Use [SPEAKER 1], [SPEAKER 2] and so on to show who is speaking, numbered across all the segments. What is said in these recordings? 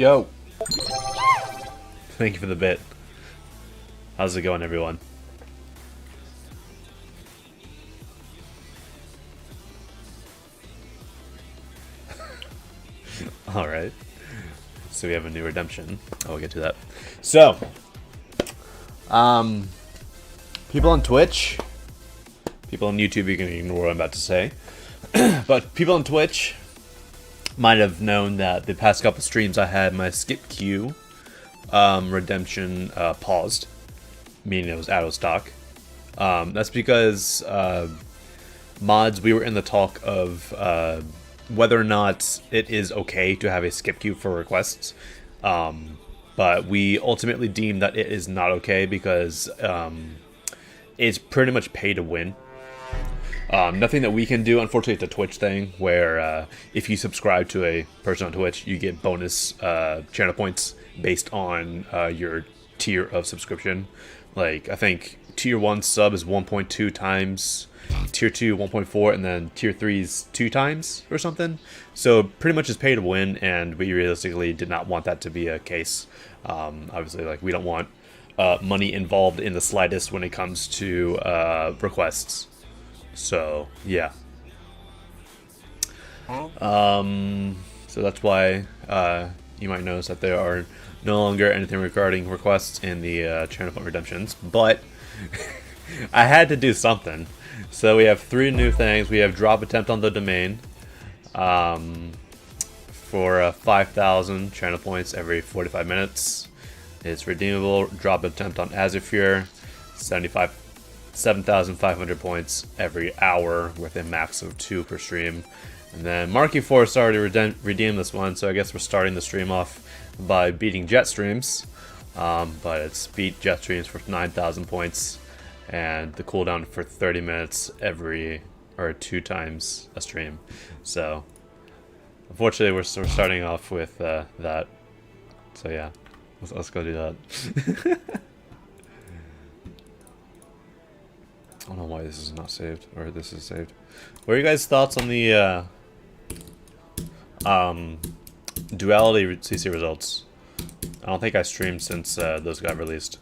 [SPEAKER 1] Yo! Thank you for the bit. How's it going, everyone? Alright. So we have a new redemption. I'll get to that. So, people on Twitch, people on YouTube, you can ignore what I'm about to say. But people on Twitch might have known that the past couple streams I had my skip queue redemption paused, meaning it was out of stock. That's because mods, we were in the talk of whether or not it is okay to have a skip queue for requests, but we ultimately deemed that it is not okay because it's pretty much pay to win. Nothing that we can do. Unfortunately, it's a Twitch thing where if you subscribe to a person on Twitch, you get bonus channel points based on your tier of subscription. Like, I think tier 1 sub is 1.2 times, tier 2 1.4, and then tier 3 is 2 times or something. So pretty much it's pay to win, and we realistically did not want that to be a case. Obviously, like, we don't want money involved in the slightest when it comes to requests. So yeah. So that's why you might notice that there are no longer anything regarding requests in the channel point redemptions, but I had to do something. So we have 3 new things. We have drop attempt on the domain for 5,000 channel points every 45 minutes. It's redeemable. Drop attempt on Azure, 7,500 points every hour with a max of 2 per stream. And then Marky Force already redeemed this one, so I guess we're starting the stream off by beating Jetstreams. But it's beat Jetstreams for 9,000 points, and the cooldown for 30 minutes every, or 2 times a stream. So unfortunately we're starting off with that. So yeah, let's go do that. I don't know why this is not saved, or this is saved. What are you guys' thoughts on the duality CC results? I don't think I streamed since those got released.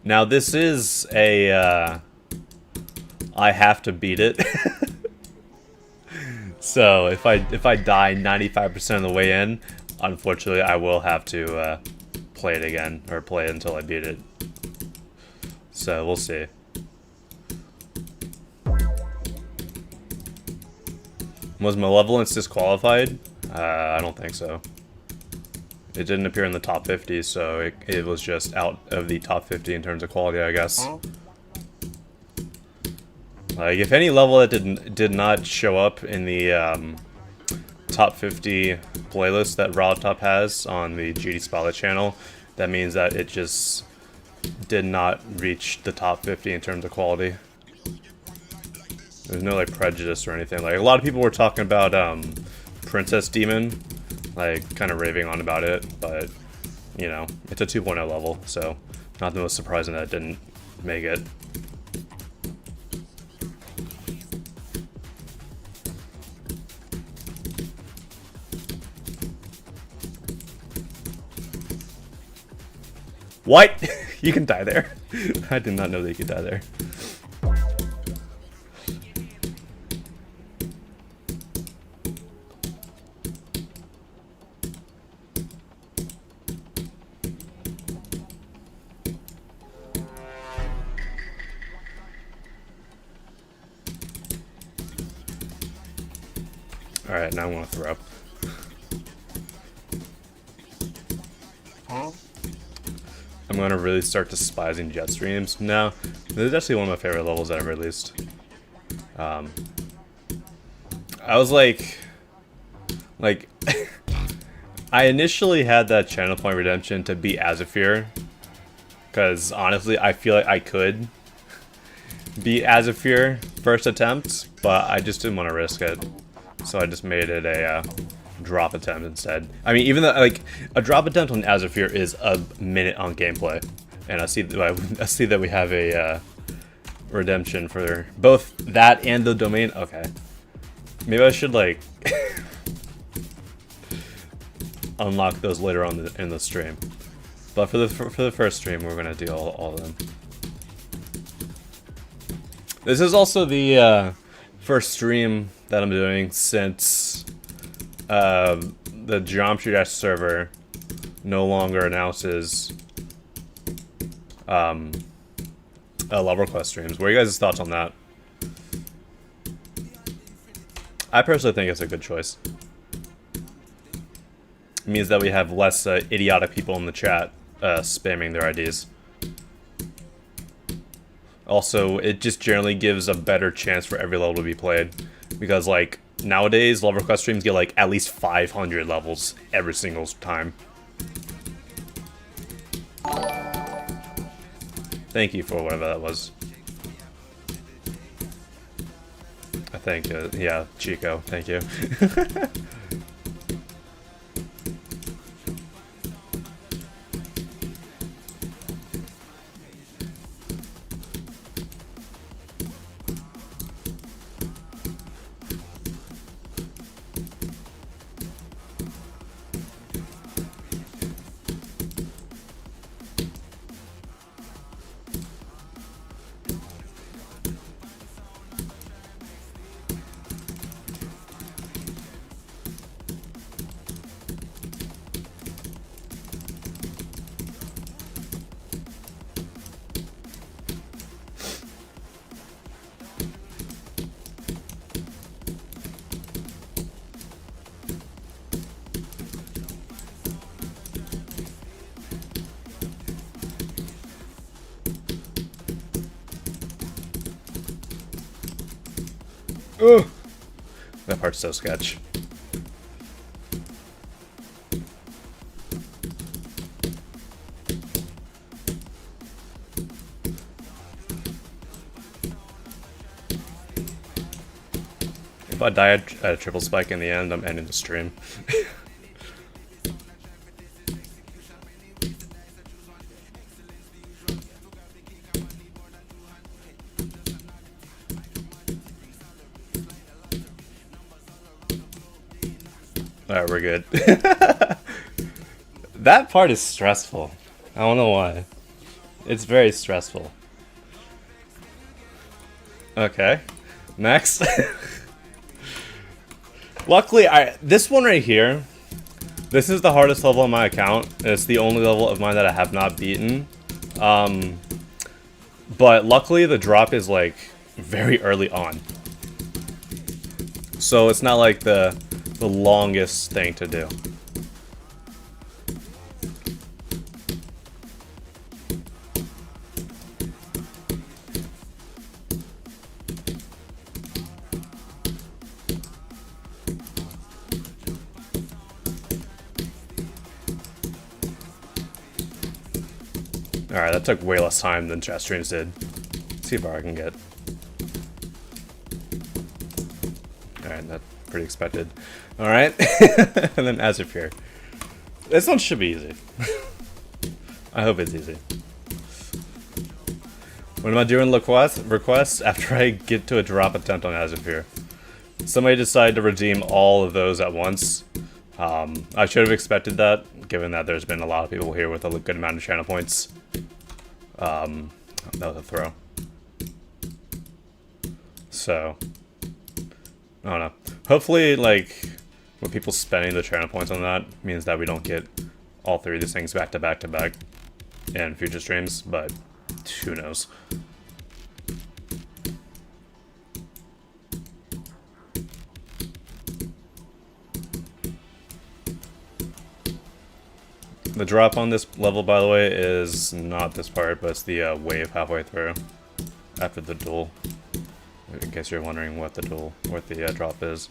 [SPEAKER 1] Now this is a I have to beat it. So if I die 95% of the way in, unfortunately I will have to play it again, or play it until I beat it. So we'll see. Was Malevolence disqualified? I don't think so. It didn't appear in the top 50, so it was just out of the top 50 in terms of quality, I guess. Like, if any level that did not show up in the top 50 playlist that Top has on the GD Spotlight channel, that means that it just did not reach the top 50 in terms of quality. There's no like prejudice or anything. Like, a lot of people were talking about Princess Demon, like kind of raving on about it, but you know, it's a 2.0 level, so not the most surprising that it didn't make it. What? You can die there. I did not know that you could die there. Alright, now I want to throw up. I'm gonna really start despising Jetstreams. No, this is actually one of my favorite levels that I've released. I was like I initially had that channel point redemption to beat Azure, because honestly I feel like I could beat Azure first attempt, but I just didn't want to risk it, so I just made it a drop attempt instead. I mean, even though like a drop attempt on Azure is a minute on gameplay, and I see that we have a redemption for both that and the domain. Okay, Maybe I should like unlock those later on in the stream. But for the first stream, we're gonna do all of them. This is also the first stream that I'm doing since the Geometry Dash server no longer announces level quest streams. What are you guys' thoughts on that? I personally think it's a good choice. It means that we have less idiotic people in the chat spamming their IDs. Also, it just generally gives a better chance for every level to be played. Because, like, nowadays, level quest streams get, like, at least 500 levels every single time. Thank you for whatever that was. I think, yeah, Chico, thank you. Ugh. That part's so sketch. If I die at a triple spike in the end, I'm ending the stream. Alright, we're good. That part is stressful. I don't know why. It's very stressful. Okay. Next. Luckily, this one right here, this is the hardest level on my account. It's the only level of mine that I have not beaten. But luckily, the drop is, like, very early on. So it's not like the longest thing to do. Alright, that took way less time than chat streams did. Let's see if I can get. Alright, that's pretty expected. Alright, and then Azure here. This one should be easy. I hope it's easy. When am I doing requests? After I get to a drop attempt on Azure. Somebody decided to redeem all of those at once. I should have expected that, given that there's been a lot of people here with a good amount of channel points. That was a throw. So, I don't know. Hopefully, like, with people spending the channel points on that, means that we don't get all three of these things back to back to back in future streams, but who knows. The drop on this level, by the way, is not this part, but it's the wave halfway through after the duel. In case you're wondering what the drop is.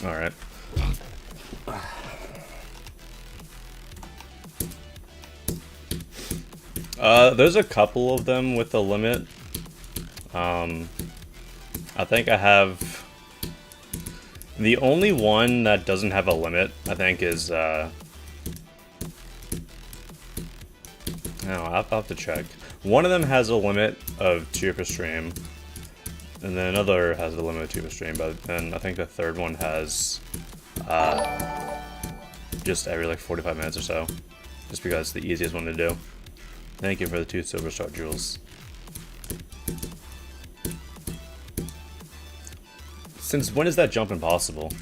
[SPEAKER 1] Alright. There's a couple of them with a limit. I think I have... The only one that doesn't have a limit, I think, is, I don't know, I'll have to check. One of them has a limit of 2 per stream, and then another has a limit of 2 per stream, but then I think the third one has, just every, like, 45 minutes or so. Just because it's the easiest one to do. Thank you for the 2 Silver Star Jewels. Since when is that jump impossible?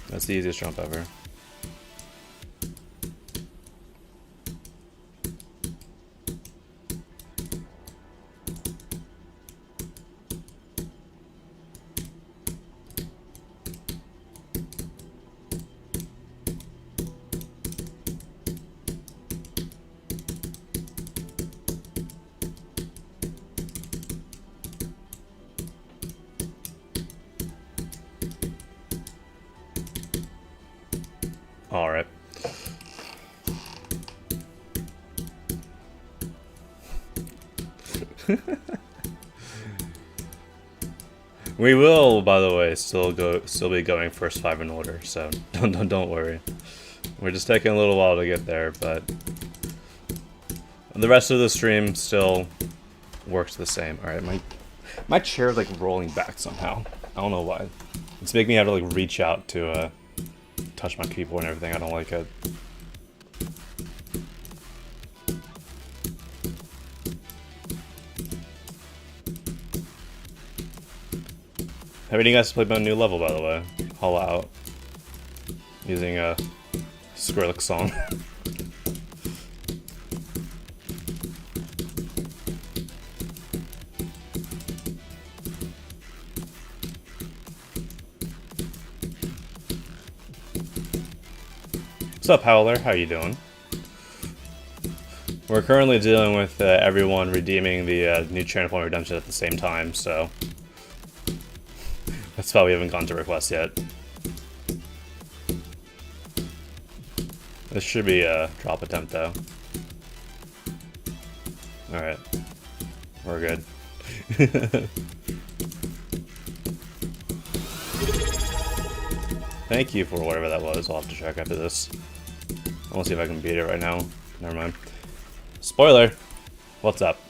[SPEAKER 1] That's the easiest jump ever. Alright. We will, by the way, still be going first 5 in order, so don't worry. We're just taking a little while to get there, but the rest of the stream still works the same. Alright, my chair's like rolling back somehow. I don't know why. It's making me have to like reach out to touch my keyboard and everything. I don't like it. How many of you guys played my new level, by the way? Hollow Out. Using a Skrillex song. What's up, Howler? How you doing? We're currently dealing with everyone redeeming the new channel point redemption at the same time, so that's why we haven't gone to request yet. This should be a drop attempt, though. Alright. We're good. Thank you for whatever that was. I'll have to check after this. I want to see if I can beat it right now. Never mind. Spoiler! What's up?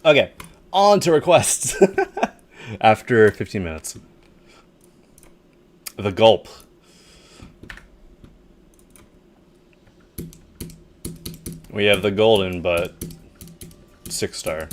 [SPEAKER 1] Okay. On to requests! After 15 minutes. The Gulp. We have the golden, but 6-star.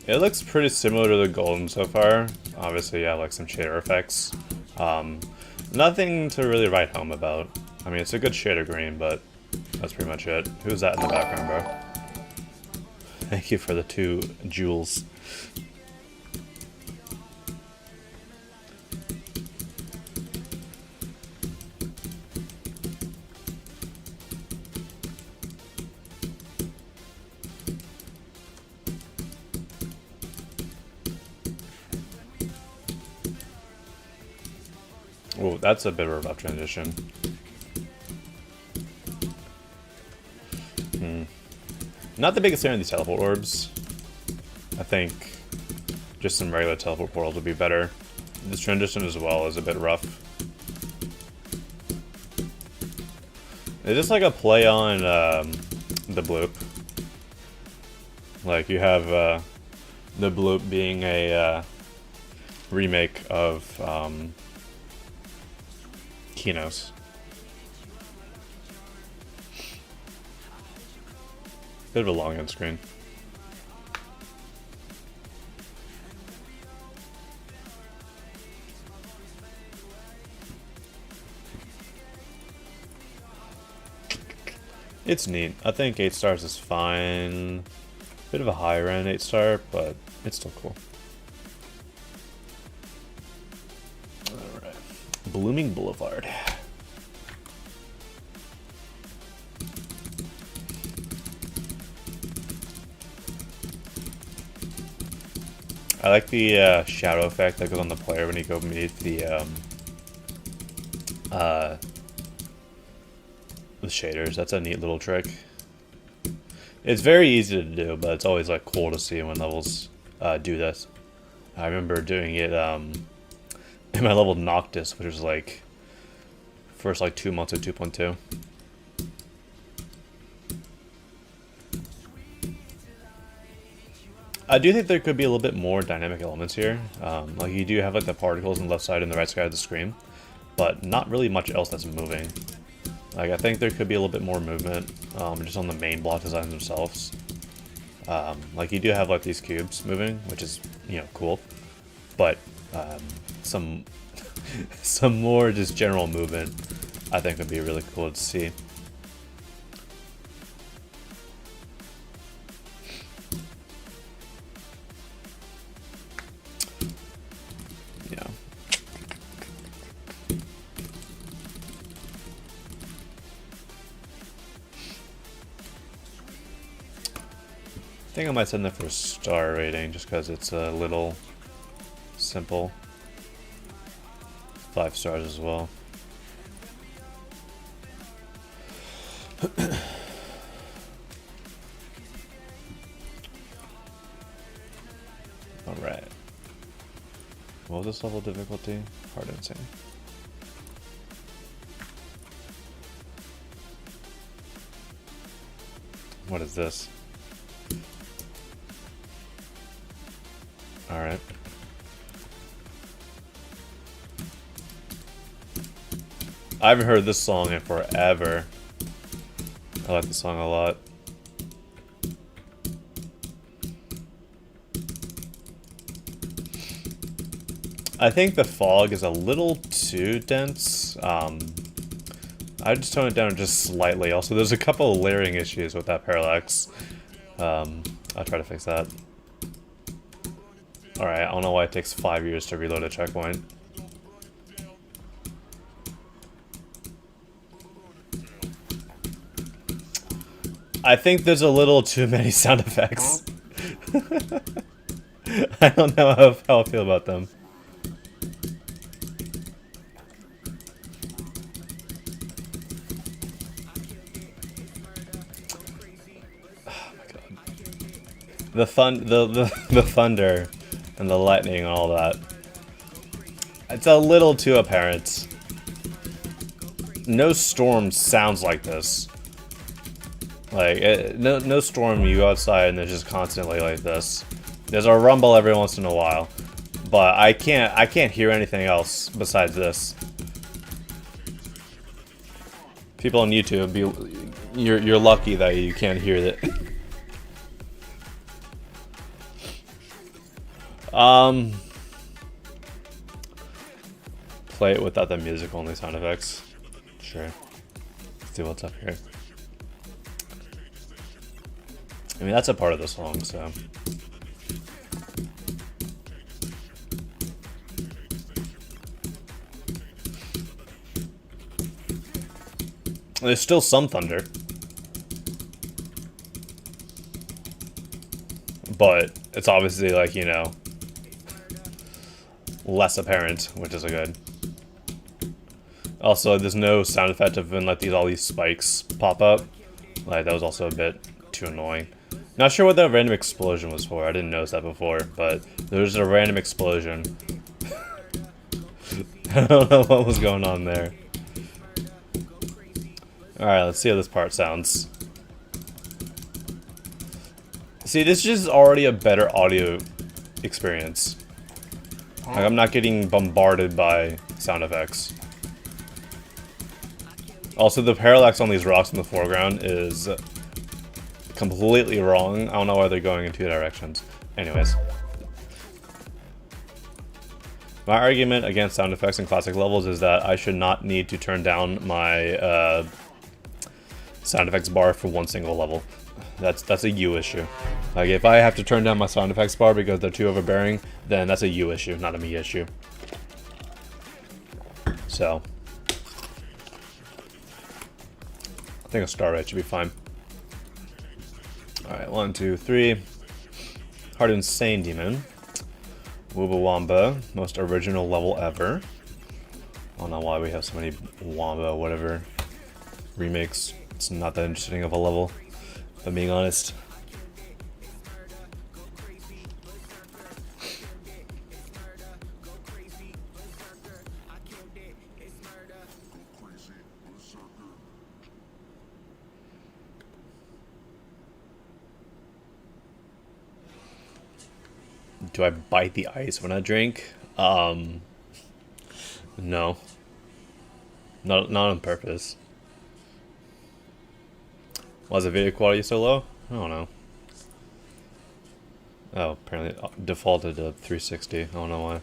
[SPEAKER 1] It looks pretty similar to the golden so far. Obviously, yeah, like some shader effects. Nothing to really write home about. I mean, it's a good shade of green, but that's pretty much it. Who's that in the background, bro? Thank you for the 2 jewels. Oh, that's a bit of a rough transition. Not the biggest fan of these teleport orbs. I think just some regular teleport portals would be better. This transition as well is a bit rough. It's just like a play on the bloop. Like you have the bloop being a remake of Kinos. Bit of a long end screen. It's neat. I think 8 stars is fine. Bit of a higher end 8 star, but it's still cool. Alright. Blooming Boulevard. I like the shadow effect that goes on the player when you go beneath the shaders. That's a neat little trick. It's very easy to do, but it's always like cool to see when levels do this. I remember doing it in my level Noctis, which was like first like 2 months of 2.2. I do think there could be a little bit more dynamic elements here. Like you do have like the particles on the left side and the right side of the screen, but not really much else that's moving. Like I think there could be a little bit more movement just on the main block designs themselves. Like you do have like these cubes moving, which is, you know, cool, but some some more just general movement I think would be really cool to see. Yeah. I think I might send that for a star rating just because it's a little simple. 5 stars as well. Alright. What was this level of difficulty? Hard and insane. What is this? Alright. I haven't heard this song in forever. I like this song a lot. I think the fog is a little too dense. I just toned it down just slightly. Also, there's a couple of layering issues with that parallax. I'll try to fix that. Alright, I don't know why it takes 5 years to reload a checkpoint. I think there's a little too many sound effects. I don't know how I feel about them. Oh my god. The thunder and the lightning and all that. It's a little too apparent. No storm sounds like this. Like, no storm, you go outside and there's just constantly like this. There's a rumble every once in a while, but I can't hear anything else besides this. People on YouTube, you're lucky that you can't hear that. Play it without the music only sound effects. Sure. Let's see what's up here. I mean, that's a part of the song, so. There's still some thunder. But it's obviously, like, you know, less apparent, which is a good. Also, there's no sound effect of when like all these spikes pop up. Like, that was also a bit too annoying. Not sure what that random explosion was for. I didn't notice that before, but there was a random explosion. I don't know what was going on there. Alright, let's see how this part sounds. See, this is already a better audio experience. Like, I'm not getting bombarded by sound effects. Also, the parallax on these rocks in the foreground is completely wrong. I don't know why they're going in 2 directions. Anyways. My argument against sound effects in classic levels is that I should not need to turn down my sound effects bar for one single level. That's a you issue. Like, if I have to turn down my sound effects bar because they're too overbearing, then that's a you issue, not a me issue. So, I think a star rate should be fine. Alright, 1, 2, 3. Hard Insane Demon. Wubawamba, most original level ever. I don't know why we have so many Wamba whatever remakes. It's not that interesting of a level, if I'm being honest. Do I bite the ice when I drink? No. Not on purpose. Why is the video quality so low? I don't know. Oh, apparently it defaulted to 360. I don't know why.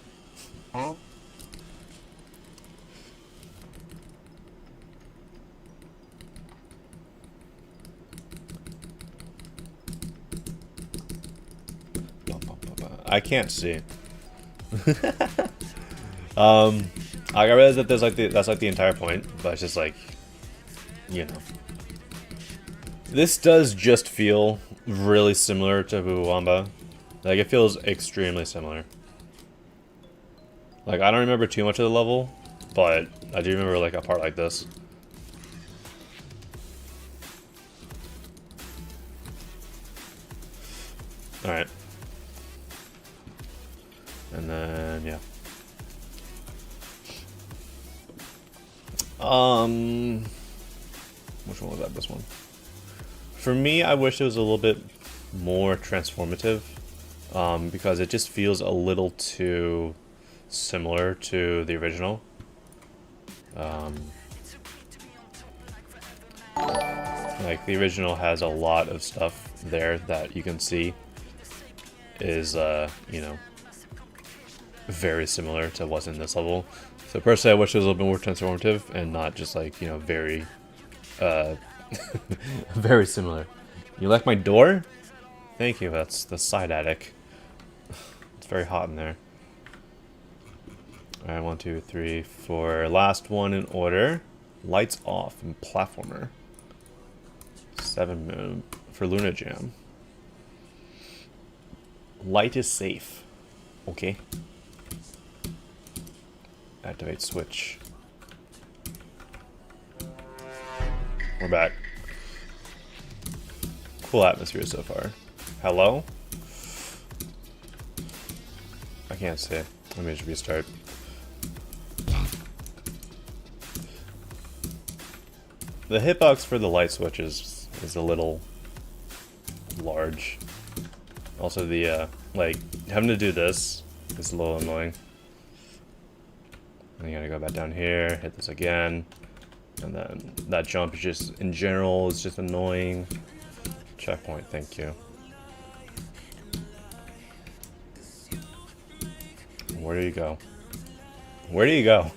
[SPEAKER 1] I can't see. I realize that that's like the entire point, but it's just like, you know. This does just feel really similar to Wubawamba. Like, it feels extremely similar. Like, I don't remember too much of the level, but I do remember, like, a part like this. Alright. And then, yeah. Which one was that? This one. For me, I wish it was a little bit more transformative, because it just feels a little too similar to the original. Like, the original has a lot of stuff there that you can see is, you know, very similar to what's in this level. So personally, I wish it was a little bit more transformative and not just like, you know, very, very similar. You like my door? Thank you, that's the side attic. It's very hot in there. Alright, 1, 2, 3, 4. Last one in order. Lights off and platformer. 7 move for Luna Jam. Light is safe. Okay. Activate switch. We're back. Cool atmosphere so far. Hello? I can't see. Let me just restart. The hitbox for the light switches is a little large. Also the, like, having to do this is a little annoying. And you gotta go back down here, hit this again. And then that jump is just, in general, is just annoying. Checkpoint, thank you. Where do you go? Where do you go?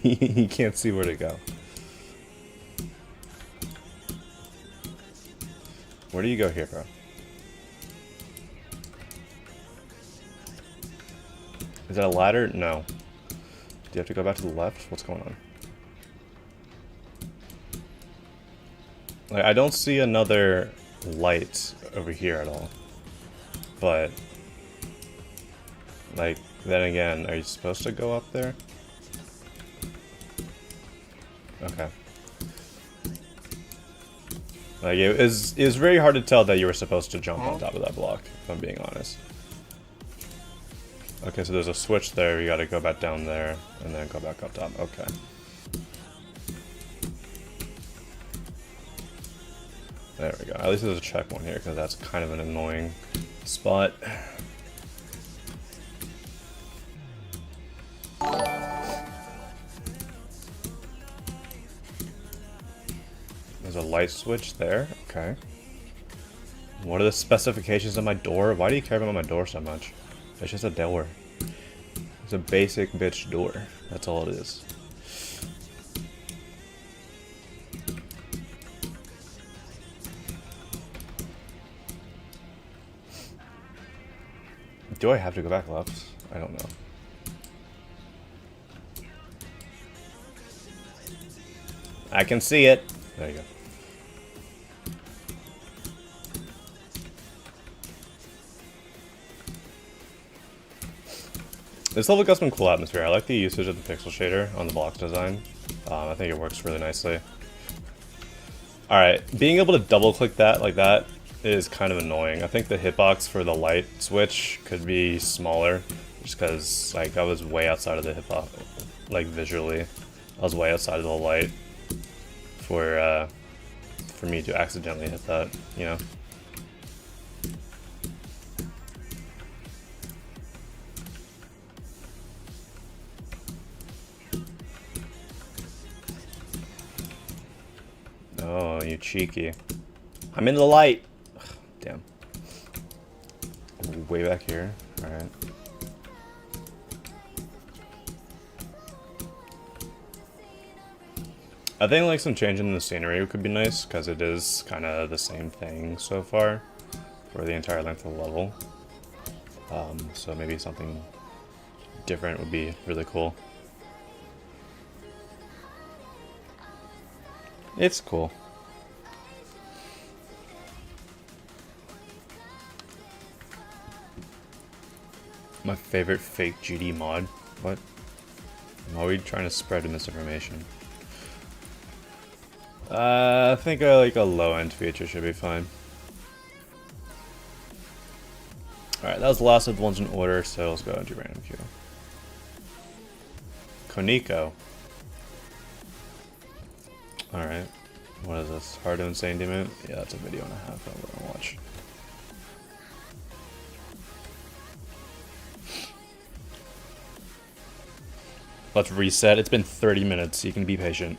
[SPEAKER 1] You can't see where to go. Where do you go here, bro? Is that a ladder? No. Do you have to go back to the left? What's going on? Like, I don't see another light over here at all. But, like, then again, are you supposed to go up there? Okay. Like, it was very hard to tell that you were supposed to jump on top of that block, if I'm being honest. Okay, so there's a switch there, you gotta go back down there, and then go back up top. Okay. There we go. At least there's a checkpoint here, because that's kind of an annoying spot. There's a light switch there. Okay. What are the specifications of my door? Why do you care about my door so much? It's just a door. It's a basic bitch door. That's all it is. Do I have to go back left? I don't know. I can see it. There you go.
[SPEAKER 2] This level got some cool atmosphere. I like the usage of the pixel shader on the block design. I think it works really nicely. Alright, being able to double click that like that is kind of annoying. I think the hitbox for the light switch could be smaller, just because like I was way outside of the hitbox, like visually, I was way outside of the light for me to accidentally hit that, you know. Oh, you cheeky. I'm in the light! Ugh, damn. Way back here. Alright. I think like some change in the scenery could be nice, because it is kind of the same thing so far for the entire length of the level. So maybe something different would be really cool. It's cool. My favorite fake GD mod? What? Why are we trying to spread misinformation? I think like a low-end feature should be fine. Alright, that was the last of the ones in order, so let's go into random queue. Koniko. Alright. What is this? Hard to Insane Demon? Yeah, that's a video and a half I'm gonna watch. Let's reset. It's been 30 minutes. You can be patient.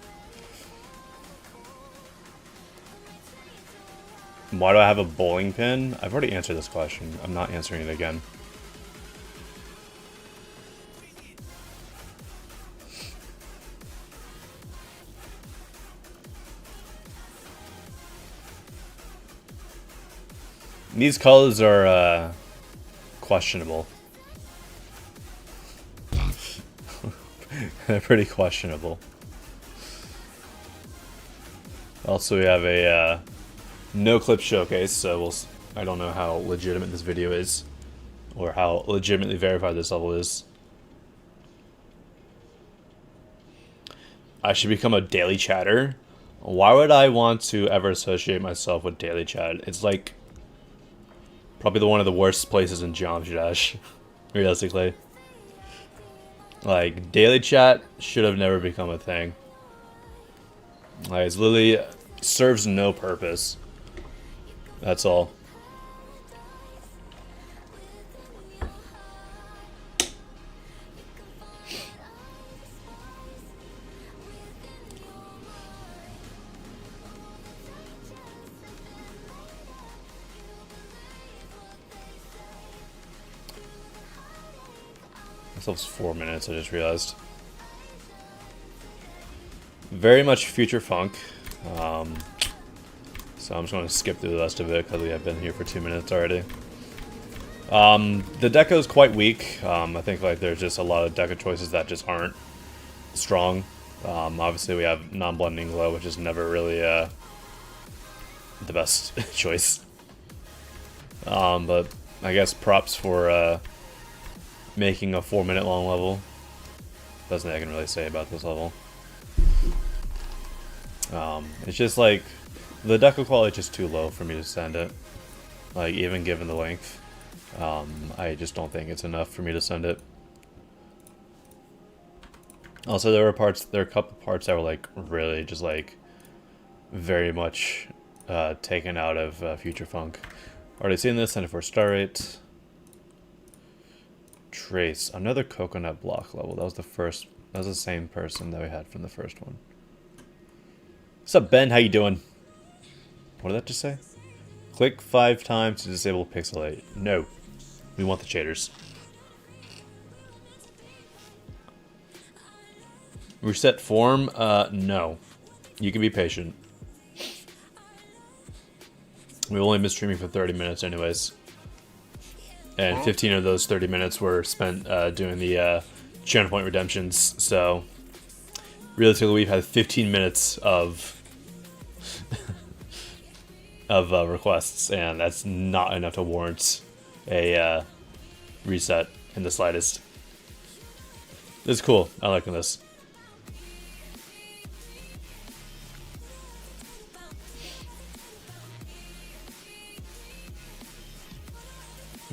[SPEAKER 2] Why do I have a bowling pin? I've already answered this question. I'm not answering it again. These colors are questionable. They're pretty questionable. Also, we have a no clip showcase, so I don't know how legitimate this video is, or how legitimately verified this level is. I should become a daily chatter. Why would I want to ever associate myself with daily chat? It's like probably one of the worst places in Geometry Dash, realistically. Like, daily chat should have never become a thing. Like, it literally serves no purpose. That's all. This was 4 minutes, I just realized. Very much future funk. So I'm just going to skip through the rest of it because we have been here for 2 minutes already. The deco is quite weak. I think like there's just a lot of deco choices that just aren't strong. Obviously we have non-blending glow, which is never really the best choice. But I guess props for making a 4 minute long level. That's nothing I can really say about this level. It's just like the deco quality is just too low for me to send it. Like, even given the length, I just don't think it's enough for me to send it. Also, there are a couple parts that were like really just like very much taken out of Future Funk. Already seen this, 94 star rate. Trace, another coconut block level. That was the first. That was the same person that we had from the first one. What's up, Ben? How you doing? What did that just say? Click 5 times to disable pixelate. No, we want the shaders. Reset form? No. You can be patient. We've only been streaming for 30 minutes anyways. And 15 of those 30 minutes were spent doing the channel point redemptions, so realistically we've had 15 minutes of requests, and that's not enough to warrant a reset in the slightest. This is cool. I like this.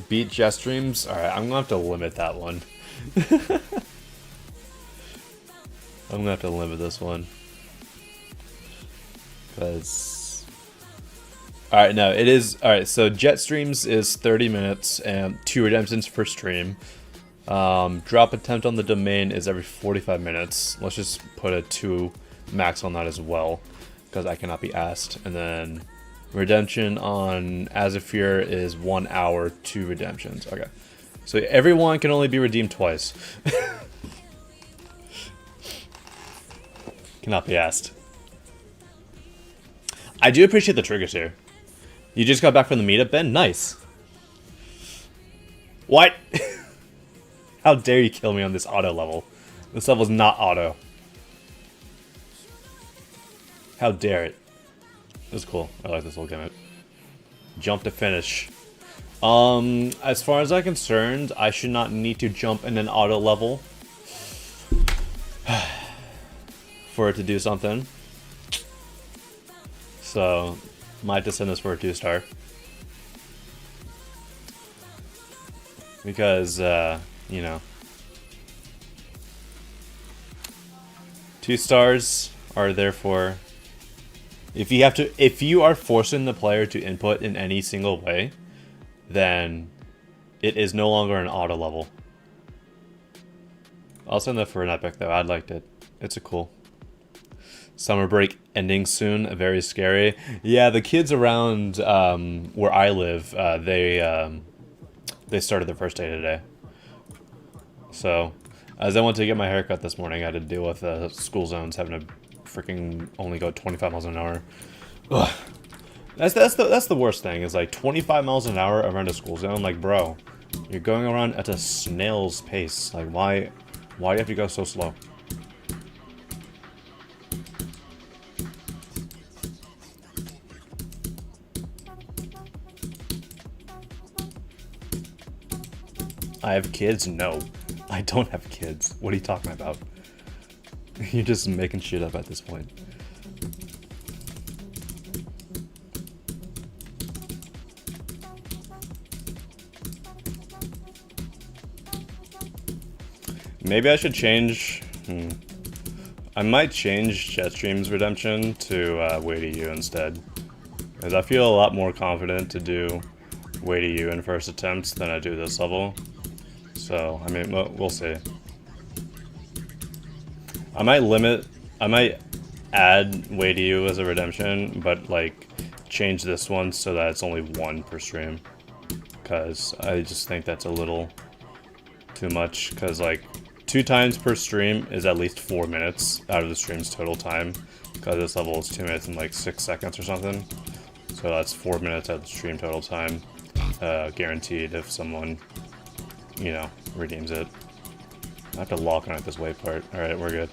[SPEAKER 2] Beat jet streams? Alright, I'm gonna have to limit that one. I'm gonna have to limit this one. Because... Alright, no, it is... Alright, so jet streams is 30 minutes and 2 redemptions per stream. Drop attempt on the domain is every 45 minutes. Let's just put a 2 max on that as well. Because I cannot be asked. And then... redemption on Azafir is 1 hour, 2 redemptions. Okay. So everyone can only be redeemed twice. Cannot be asked. I do appreciate the triggers here. You just got back from the meetup, Ben? Nice. What? How dare you kill me on this auto level? This level is not auto. How dare it? This is cool. I like this little gimmick. Jump to finish. As far as I'm concerned, I should not need to jump in an auto level for it to do something. So, might just send this for a 2-star. Because, you know. 2 stars are therefore... If you are forcing the player to input in any single way, then it is no longer an auto level. I'll send that for an epic though. I liked it. It's a cool. Summer break ending soon. Very scary. Yeah, the kids around where I live, they started their first day today. So, as I went to get my haircut this morning, I had to deal with school zones having to freaking only go 25 miles an hour. Ugh. That's the worst thing, is like 25 miles an hour around a school zone. Like, bro, you're going around at a snail's pace. Like, why do you have to go so slow? I have kids? No, I don't have kids. What are you talking about? You're just making shit up at this point. Maybe I should change... I might change Jetstream's redemption to Way to You instead. Because I feel a lot more confident to do Way to You in first attempts than I do this level. So, I mean, we'll see. I might add Way to You as a redemption, but like change this one so that it's only 1 per stream. Because I just think that's a little too much, because like 2 times per stream is at least 4 minutes out of the stream's total time, because this level is 2 minutes and like 6 seconds or something. So that's 4 minutes out of the stream total time, guaranteed if someone, you know, redeems it. I have to lock on at this wait part. Alright, we're good.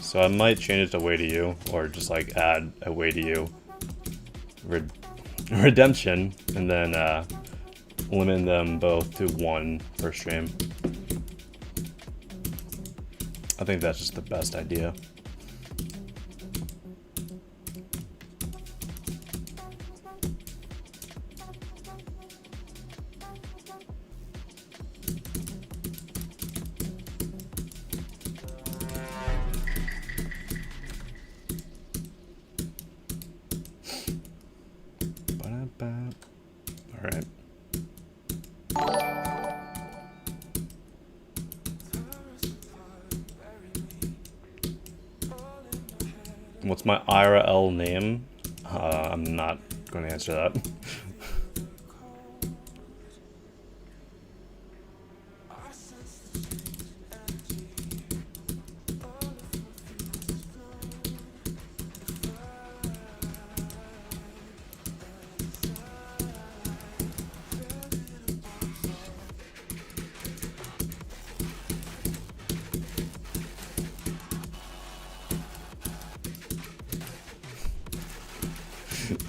[SPEAKER 2] So I might change it to Way to You, or just like add a Way to You redemption, and then limit them both to 1 per stream. I think that's just the best idea. Alright. What's my IRL name? I'm not going to answer that.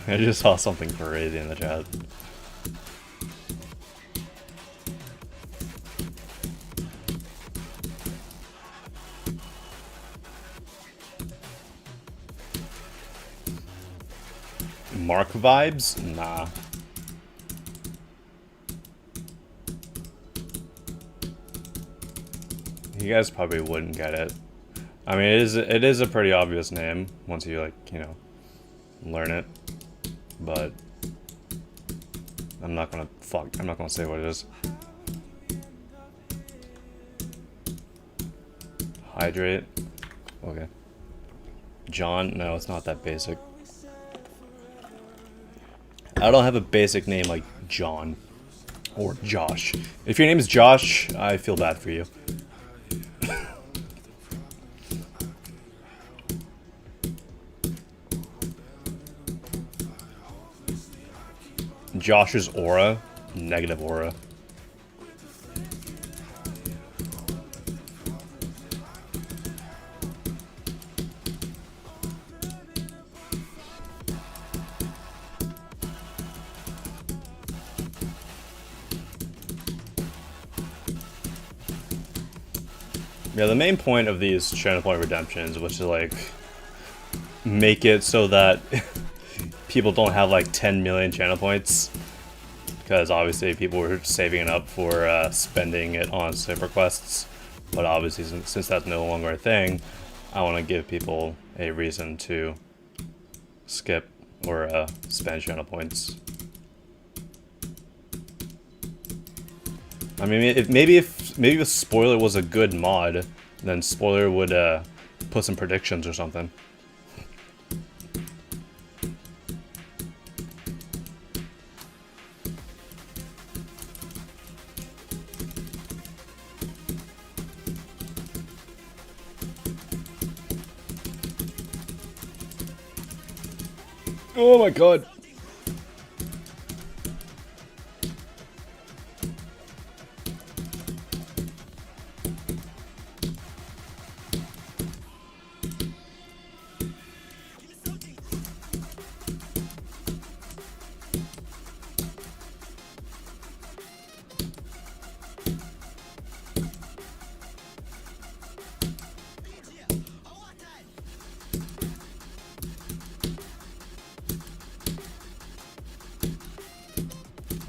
[SPEAKER 2] I just saw something crazy in the chat. Mark vibes? Nah. You guys probably wouldn't get it. I mean, it is a pretty obvious name once you, like, you know, learn it. But I'm not gonna say what it is. Hydrate. Okay. John? No, it's not that basic. I don't have a basic name like John or Josh. If your name is Josh, I feel bad for you. Josh's aura, negative aura. Yeah, the main point of these channel point redemptions was to, like, make it so that people don't have like 10 million channel points, because obviously people were saving it up for spending it on super quests. But obviously, since that's no longer a thing, I want to give people a reason to skip or spend channel points. I mean, if maybe Spoiler was a good mod, then Spoiler would put some predictions or something. Oh my god.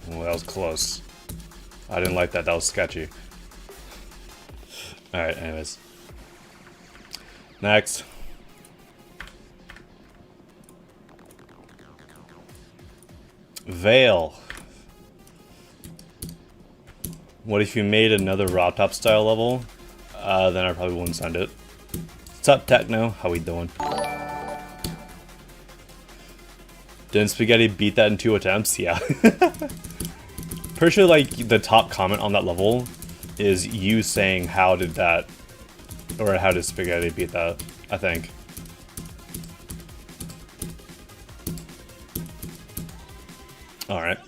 [SPEAKER 2] Well, that was close. I didn't like that. That was sketchy. Alright, anyways. Next. Veil. What if you made another raw top style level? Then I probably wouldn't send it. What's up, Techno? How we doing? Didn't Spaghetti beat that in 2 attempts? Yeah. Pretty sure, like, the top comment on that level is you saying how did that, or how did Spaghetti beat that, I think. Alright.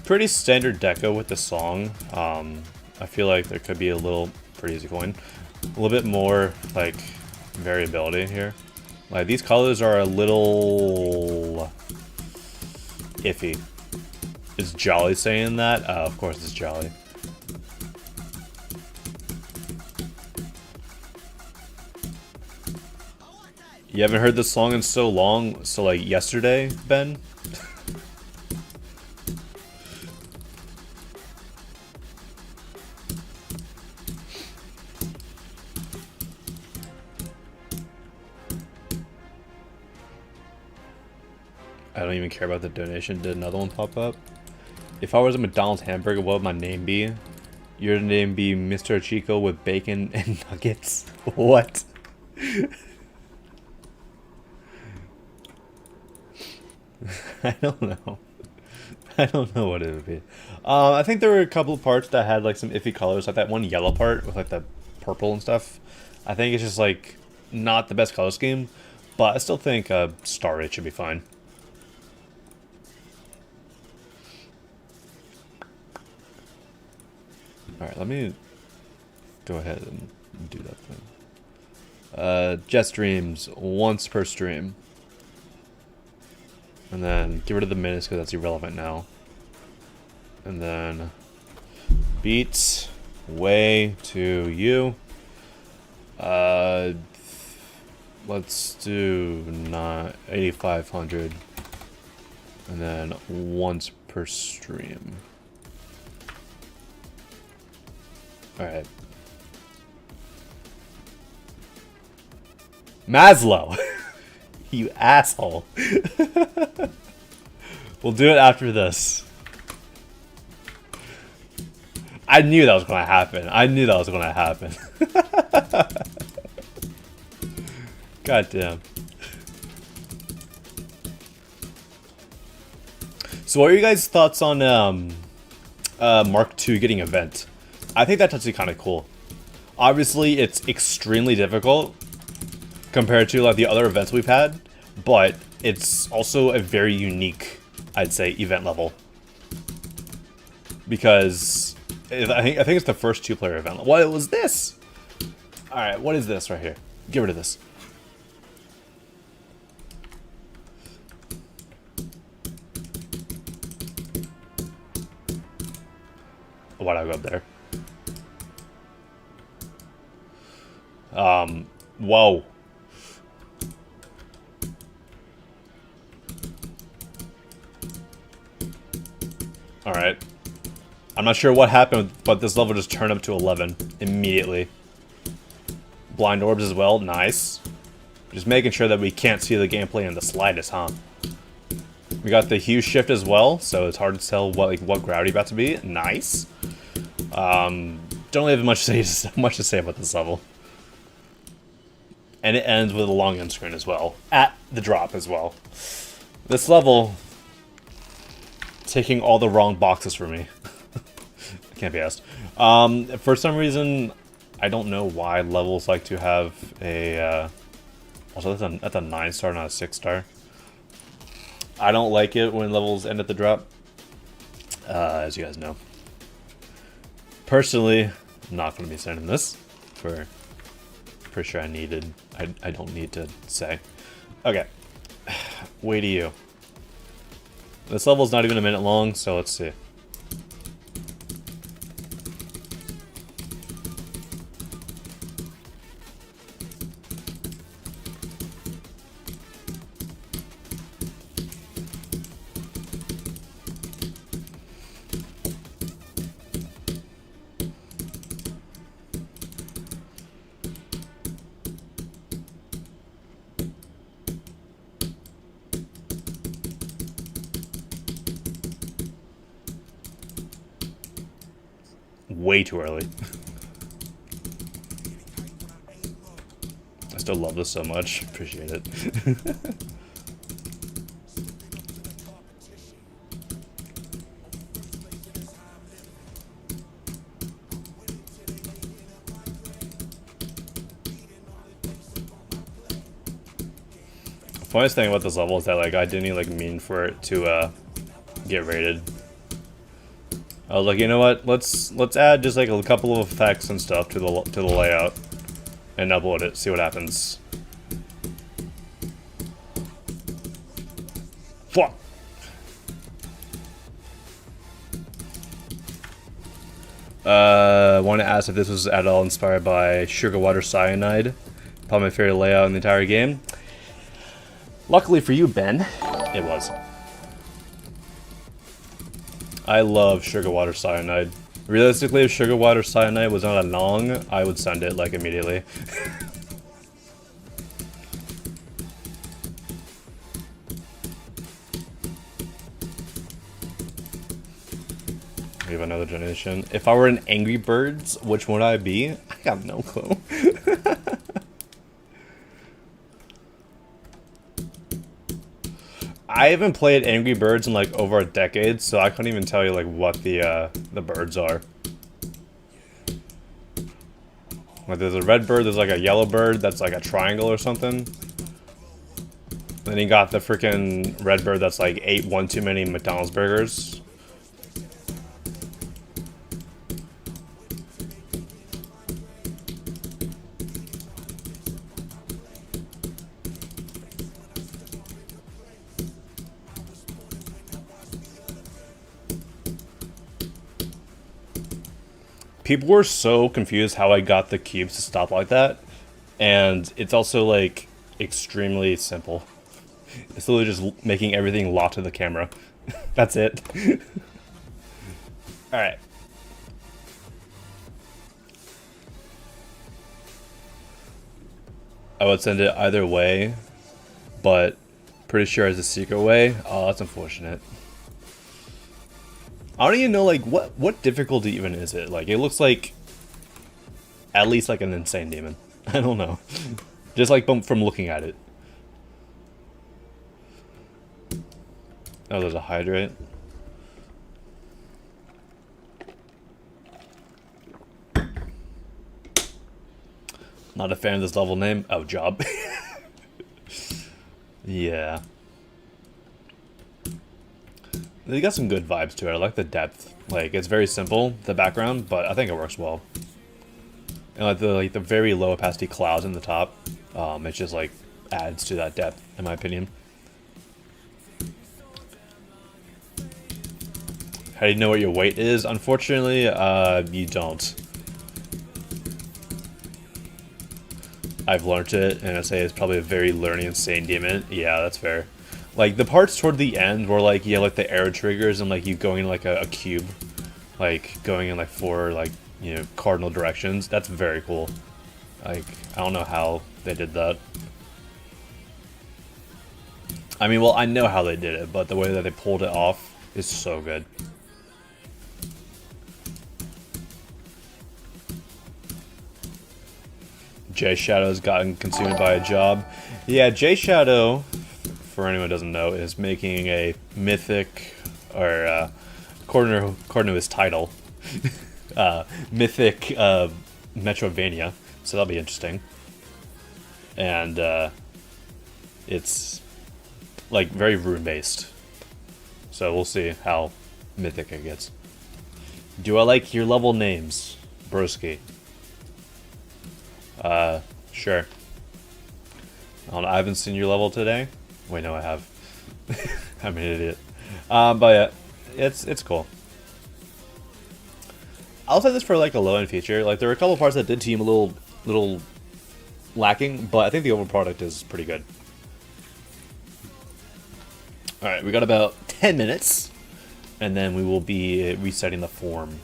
[SPEAKER 2] Pretty standard deco with the song. I feel like there could be a little, pretty easy coin, a little bit more, like, variability here. Like, these colors are a little iffy. Is Jolly saying that? Of course it's Jolly. You haven't heard this song in so long, so like yesterday, Ben? I don't even care about the donation. Did another one pop up? If I was a McDonald's hamburger, what would my name be? Your name be Mr. Chico with bacon and nuggets? What? I don't know. I don't know what it would be. I think there were a couple of parts that had like some iffy colors, like that one yellow part with like the purple and stuff. I think it's just like not the best color scheme, but I still think Star Raid should be fine. Alright, let me go ahead and do that thing. Jet streams once per stream. And then get rid of the minutes because that's irrelevant now. And then beats way to you. Let's do 8,500. And then once per stream. Alright. Maslow! You asshole. We'll do it after this. I knew that was going to happen. I knew that was going to happen. God damn. So what are you guys' thoughts on Mark II getting a vent? I think that's actually kind of cool. Obviously, it's extremely difficult compared to like the other events we've had, but it's also a very unique, I'd say, event level. Because I think it's the first 2-player event. What was this? All right, what is this right here? Get rid of this. Why'd I go up there? Whoa. Alright. I'm not sure what happened, but this level just turned up to 11 immediately. Blind orbs as well, nice. Just making sure that we can't see the gameplay in the slightest, huh? We got the hue shift as well, so it's hard to tell what gravity about to be. Nice. Don't really have much to say about this level. And it ends with a long end screen as well, at the drop as well. This level, ticking all the wrong boxes for me. Can't be asked. For some reason, I don't know why levels like to have a. Also, that's a 9-star, not a 6-star. I don't like it when levels end at the drop, as you guys know. Personally, I'm not going to be sending this for sure. I don't need to say. Okay, wait to you. This level's not even a minute long, so let's see. Way too early. I still love this so much. Appreciate it. The funniest thing about this level is that like I didn't even mean for it to get rated. I was like, you know what? Let's add just like a couple of effects and stuff to the layout, and upload it. See what happens. Fuck. Want to ask if this was at all inspired by Sugar Water Cyanide. Probably my favorite layout in the entire game. Luckily for you, Ben, it was. I love Sugar Water Cyanide. Realistically, if Sugar Water Cyanide was not a long, I would send it, like, immediately. We have another generation. If I were an Angry Birds, which would I be? I have no clue. I haven't played Angry Birds in like over a decade, so I couldn't even tell you like what the birds are. Like there's a red bird, there's like a yellow bird that's like a triangle or something. Then you got the freaking red bird that's like ate one too many McDonald's burgers. People were so confused how I got the cubes to stop like that. And it's also like, extremely simple. It's literally just making everything locked to the camera. That's it. Alright. I would send it either way, but pretty sure it's a secret way. Oh, that's unfortunate. I don't even know, like, what difficulty even is it? Like, it looks like at least like an insane demon. I don't know. Just like from looking at it. Oh, there's a hydrate. Not a fan of this level name. Oh, job. Yeah. They got some good vibes to it. I like the depth. Like, it's very simple, the background, but I think it works well. And like the very low opacity clouds in the top, it just like adds to that depth, in my opinion. How do you know what your weight is? Unfortunately, you don't. I've learned it, and I say it's probably a very learning insane demon. Yeah, that's fair. Like, the parts toward the end where, like, you have, like, the arrow triggers and, like, you going in, like, a cube. Like, going in, like, 4, like, you know, cardinal directions. That's very cool. Like, I don't know how they did that. I mean, well, I know how they did it, but the way that they pulled it off is so good. J Shadow's gotten consumed by a job. Yeah, J Shadow, for anyone who doesn't know, is making a mythic, or according to his title, mythic Metrovania. So that'll be interesting. And it's like very rune based. So we'll see how mythic it gets. Do I like your level names, broski? Sure. I haven't seen your level today. Wait, no, I have. I'm an idiot. But yeah, it's cool. I'll say this for like a low-end feature. Like, there were a couple parts that did seem a little lacking, but I think the overall product is pretty good. All right, we got about 10 minutes, and then we will be resetting the form.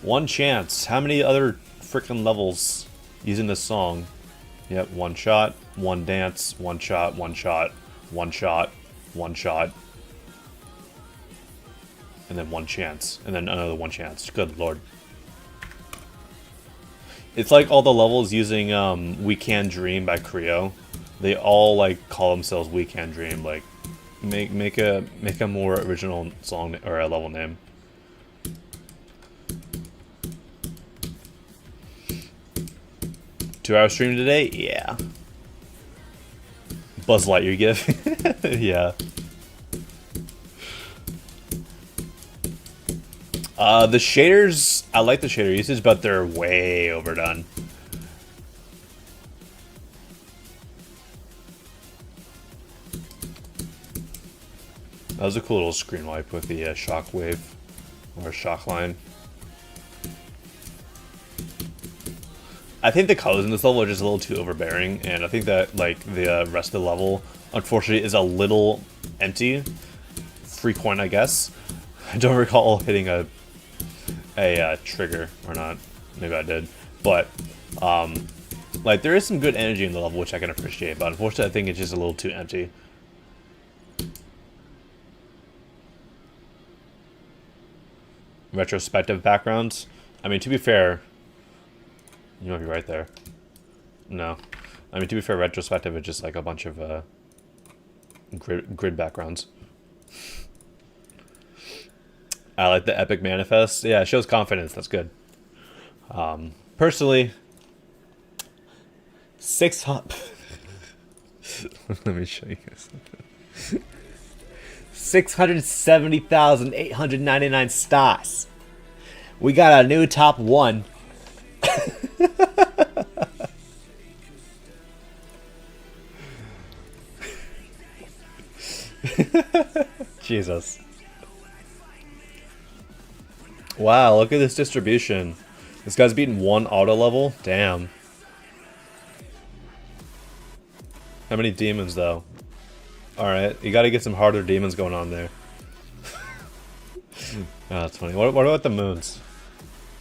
[SPEAKER 2] One chance. How many other freaking levels using this song? Yep, one shot, one dance, one shot, one shot, one shot, one shot. And then one chance. And then another one chance. Good lord. It's like all the levels using We Can Dream by Creo. They all like call themselves We Can Dream. Like, make a more original song or a level name. Two-hour stream today? Yeah. Buzz Lightyear gif? Yeah. The shaders, I like the shader usage, but they're way overdone. That was a cool little screen wipe with the shock wave or shock line. I think the colors in this level are just a little too overbearing, and I think that like the rest of the level, unfortunately, is a little empty. Free coin, I guess. I don't recall hitting a trigger or not. Maybe I did, but like there is some good energy in the level, which I can appreciate. But unfortunately, I think it's just a little too empty. Retrospective backgrounds. I mean, to be fair. You might be right there. No. I mean, to be fair, retrospective is just like a bunch of grid backgrounds. I like the epic manifest. Yeah, it shows confidence. That's good. Personally, 600... Let me show you guys something. 670,899 stars. We got a new top 1. Jesus. Wow, look at this distribution. This guy's beaten one auto level? Damn. How many demons though? Alright, you gotta get some harder demons going on there. Oh, that's funny. What about the moons?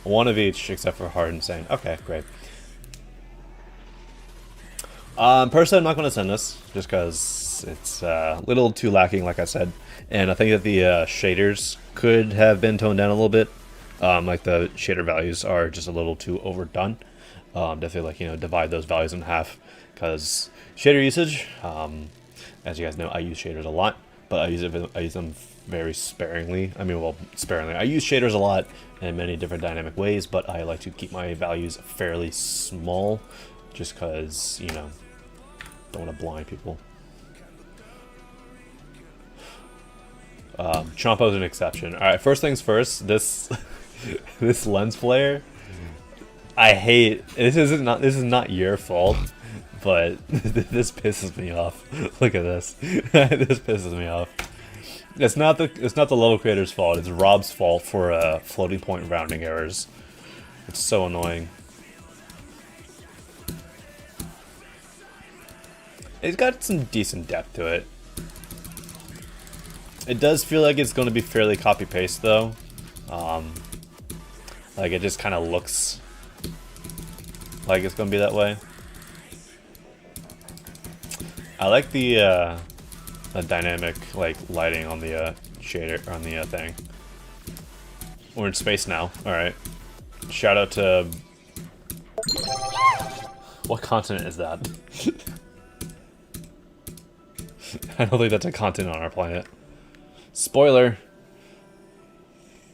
[SPEAKER 2] One of each except for hard and insane. Okay, great. Personally, I'm not going to send this just because it's a little too lacking, like I said, and I think that the shaders could have been toned down a little bit. Like the shader values are just a little too overdone. Definitely, like, you know, divide those values in half, because shader usage, as you guys know, I use shaders a lot, but I use them very sparingly. I mean, well, sparingly. I use shaders a lot in many different dynamic ways, but I like to keep my values fairly small, just because, you know, don't want to blind people. Chompo's an exception. Alright, first things first, this this lens flare, I hate. This is not your fault, but this pisses me off. Look at this. This pisses me off. It's not the level creator's fault. It's Rob's fault for floating point rounding errors. It's so annoying. It's got some decent depth to it. It does feel like it's going to be fairly copy-paste, though. Like, it just kind of looks like it's going to be that way. I like the dynamic, like, lighting on the shader, on the thing. We're in space now. Alright. Shout out to... What continent is that? I don't think that's a continent on our planet. Spoiler!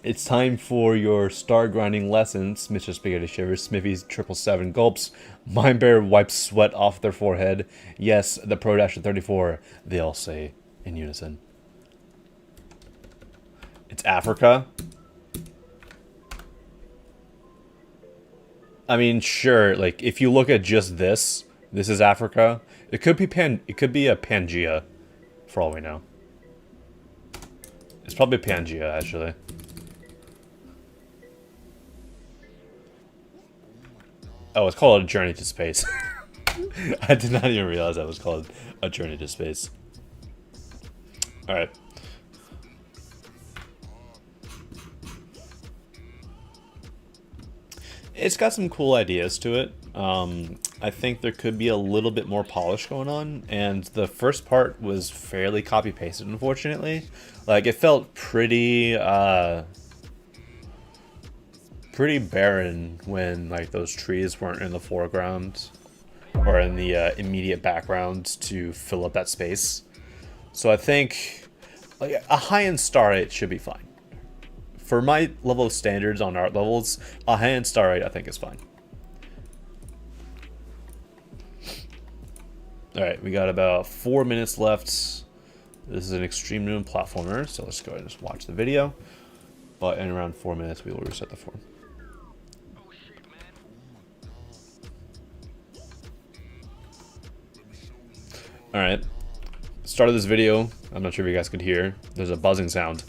[SPEAKER 2] It's time for your star grinding lessons, Mr. Spaghetti Shivers, Smithy's 777 gulps, Mindbear wipes sweat off their forehead. Yes, the Pro Dasher 34, they all say in unison. It's Africa. I mean, sure, like, if you look at just this is Africa. It could be a Pangea, for all we know. It's probably Pangea, actually. Oh, it's called A Journey to Space. I did not even realize that was called A Journey to Space. Alright. It's got some cool ideas to it. I think there could be a little bit more polish going on, and the first part was fairly copy-pasted, unfortunately. Like, it felt pretty barren when, like, those trees weren't in the foreground or in the immediate background to fill up that space. So I think, like, a high-end star rate should be fine. For my level of standards on art levels, a high-end star rate I think is fine. Alright, we got about 4 minutes left. This is an Extreme Noon platformer, so let's go ahead and just watch the video. But in around 4 minutes, we will reset the form. Alright, start of this video, I'm not sure if you guys could hear, there's a buzzing sound.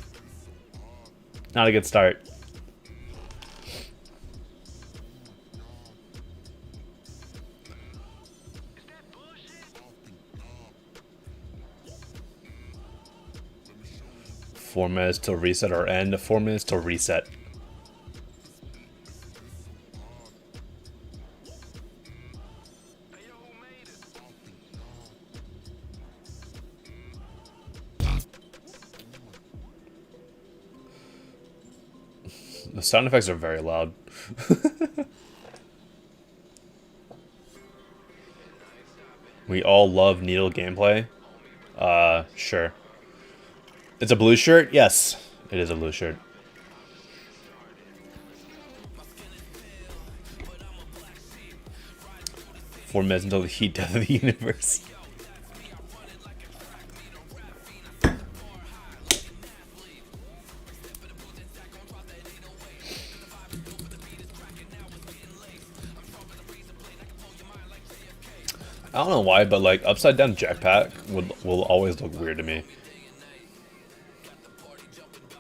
[SPEAKER 2] Not a good start. Four minutes till reset or end. 4 minutes till reset. The sound effects are very loud. We all love needle gameplay. Sure. It's a blue shirt? Yes, it is a blue shirt. Four minutes until the heat death of the universe. I don't know why, but like upside down jetpack will always look weird to me.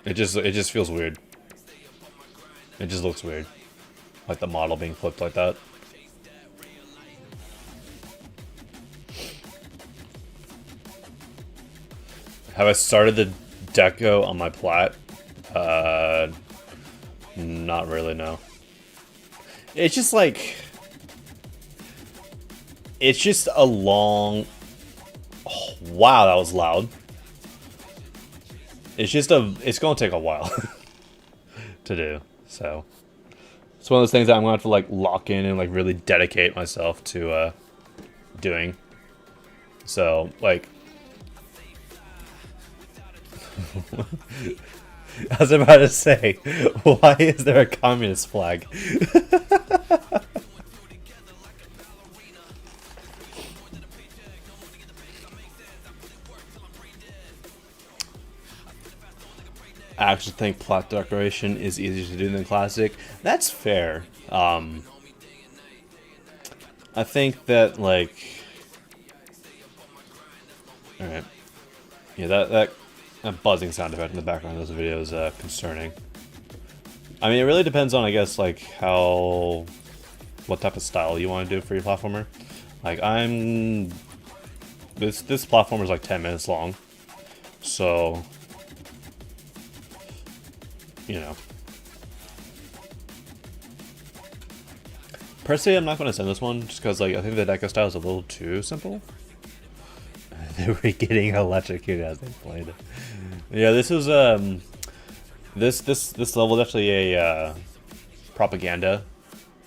[SPEAKER 2] It just feels weird. It just looks weird. Like the model being flipped like that. Have I started the deco on my plat? Not really, no. It's just like... It's just a long... Oh, wow, that was loud. It's just a... It's gonna take a while to do, so... It's one of those things that I'm gonna have to, like, lock in and, like, really dedicate myself to, doing. So, like... I was about to say, why is there a communist flag? I actually think plot decoration is easier to do than classic. That's fair. I think that, like... Alright. Yeah, that buzzing sound effect in the background of those videos is concerning. I mean, it really depends on, I guess, like, what type of style you want to do for your platformer. Like, this platformer is like 10 minutes long, so, you know. Personally, I'm not going to send this one, just because, like, I think the deco style is a little too simple. They were getting electrocuted as they played it. Yeah, this was this level is actually a propaganda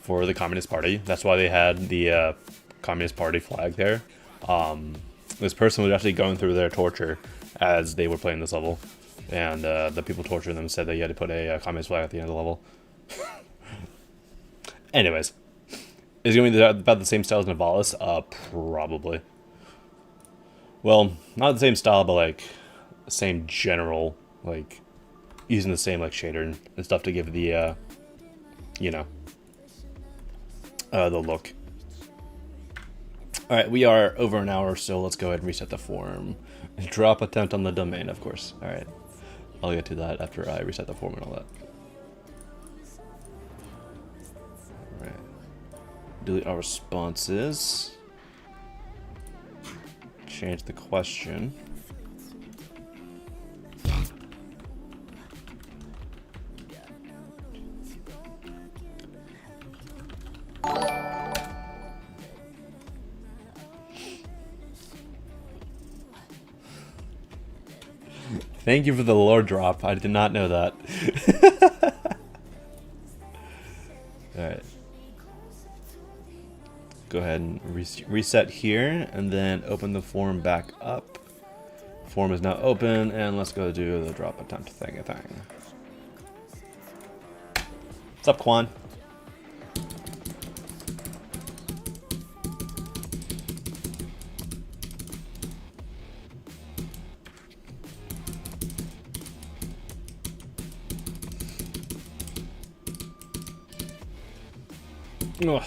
[SPEAKER 2] for the Communist Party. That's why they had the Communist Party flag there. This person was actually going through their torture as they were playing this level, and the people torturing them said that you had to put a Communist flag at the end of the level. Anyways, is it going to be about the same style as Navalis? Probably. Well, not the same style, but like same general, like using the same like shader and stuff to give the you know, the look. All right, we are over an hour, so let's go ahead and reset the forum. Drop attempt on the domain, of course. All right, I'll get to that after I reset the forum and all that. All right, delete our responses. Change the question. Thank you for the lore drop. I did not know that. Alright. Go ahead and reset here, and then open the form back up. Form is now open, and let's go do the drop attempt thing. What's up, Quan? Ugh.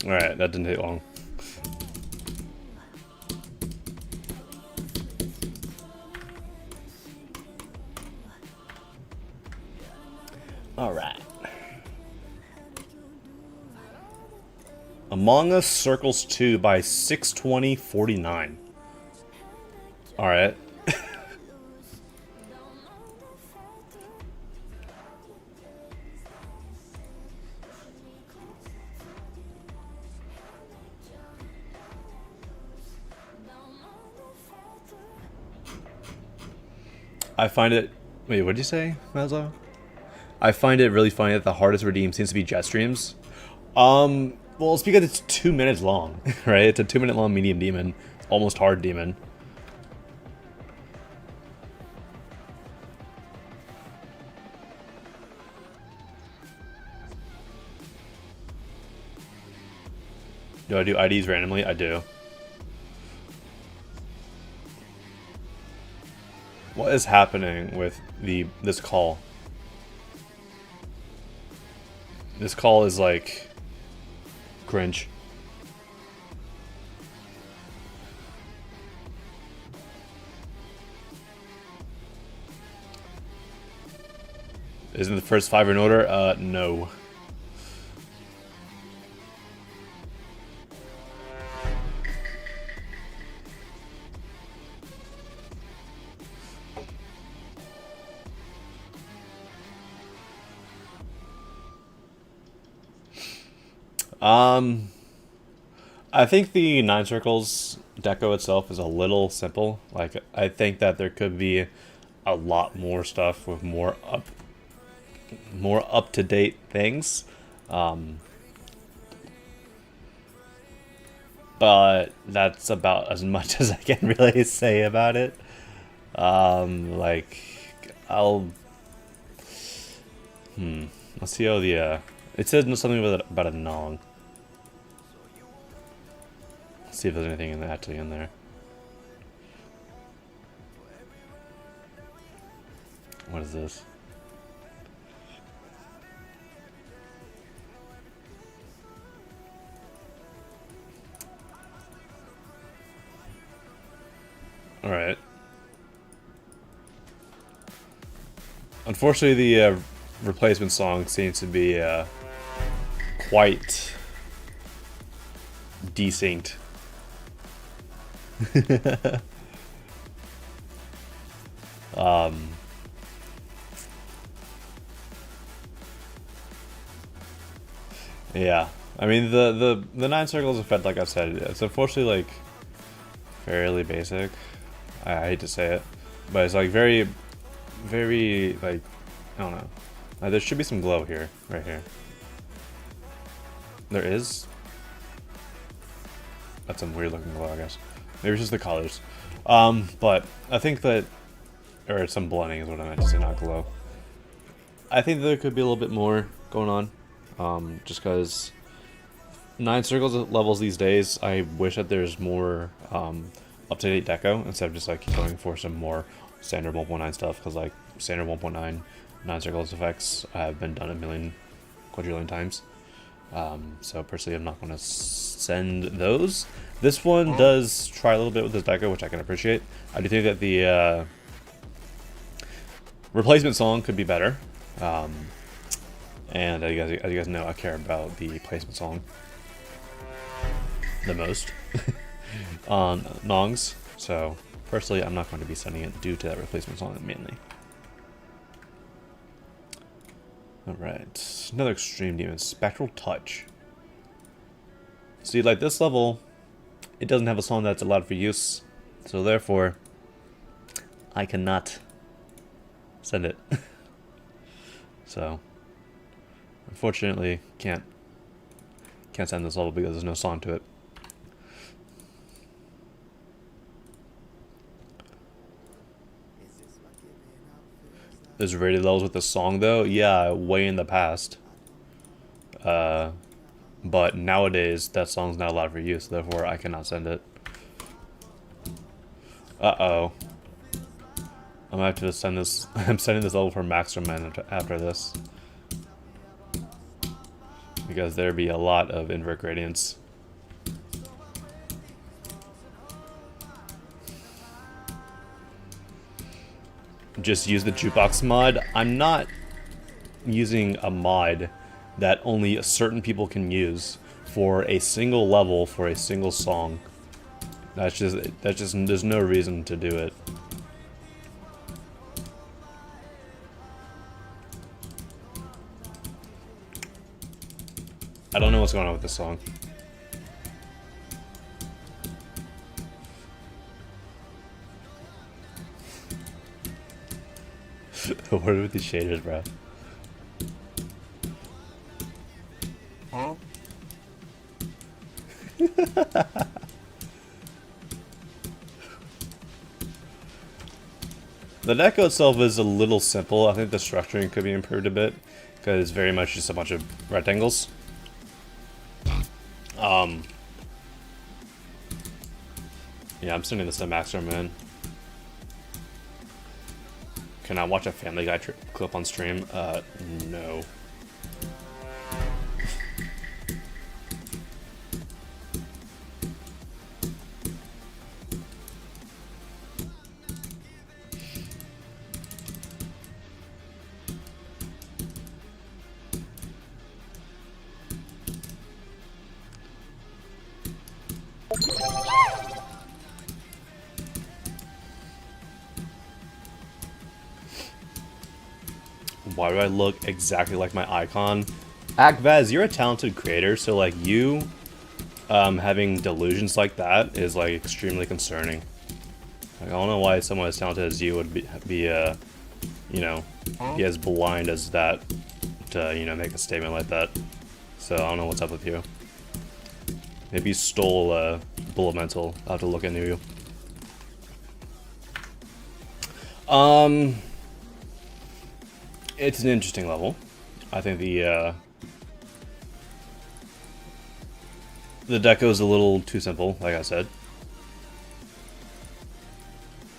[SPEAKER 2] Alright, that didn't take long. Alright. Among Us Circles 2 by 62049. Alright. I find it... Wait, what did you say, Maslow? I find it really funny that the hardest redeem seems to be jet streams. Well, it's because it's 2 minutes long, right? It's a 2-minute long medium demon. Almost hard demon. Do I do IDs randomly? I do. What is happening with this call? This call is like cringe. Isn't the first 5 in order? No. I think the 9 circles deco itself is a little simple. Like, I think that there could be a lot more stuff with more up to date things. But that's about as much as I can really say about it. Like, I'll let's see how the it said something about a Nong. Let's see if there's anything actually in there. What is this? All right. Unfortunately, the replacement song seems to be quite desynced. Yeah, I mean the 9 circles effect, like I said, it's unfortunately like fairly basic. I hate to say it, but it's like very, very like, I don't know. There should be some glow here, right here. There is. That's some weird looking glow, I guess. Maybe it's just the colors. But I think that, or some blending is what I meant to say, not glow. I think there could be a little bit more going on, just because 9 circles levels these days, I wish that there's more up-to-date deco instead of just like going for some more standard 1.9 stuff, because like standard 1.9 9 circles effects have been done a million quadrillion times. So personally, I'm not going to send those. This one does try a little bit with this deco, which I can appreciate. I do think that the replacement song could be better. And as you guys know, I care about the placement song the most on Nongs. So personally, I'm not going to be sending it due to that replacement song mainly. Alright, another extreme demon, Spectral Touch. See, like this level, it doesn't have a song that's allowed for use, so therefore, I cannot send it. So, unfortunately, can't send this level because there's no song to it. There's rated levels with this song though, yeah, way in the past. But nowadays that song's not allowed for use, therefore I cannot send it. Uh-oh. I'm gonna have to send this. I'm sending this level for Maxterman after this, because there'd be a lot of invert gradients. Just use the jukebox mod. I'm not using a mod that only certain people can use for a single level for a single song. That's just there's no reason to do it. I don't know what's going on with this song. What are with these shaders, bro? Huh? The deco itself is a little simple. I think the structuring could be improved a bit, because it's very much just a bunch of rectangles. Yeah, I'm sending this to Maxterman. Can I watch a Family Guy clip on stream? No. Why do I look exactly like my icon? Akvaz, you're a talented creator, so like you having delusions like that is like extremely concerning. Like, I don't know why someone as talented as you would be you know, be as blind as that to, you know, make a statement like that. So I don't know what's up with you. Maybe you stole Bullet Mental. I'll have to look into you. It's an interesting level. I think the deco is a little too simple, like I said.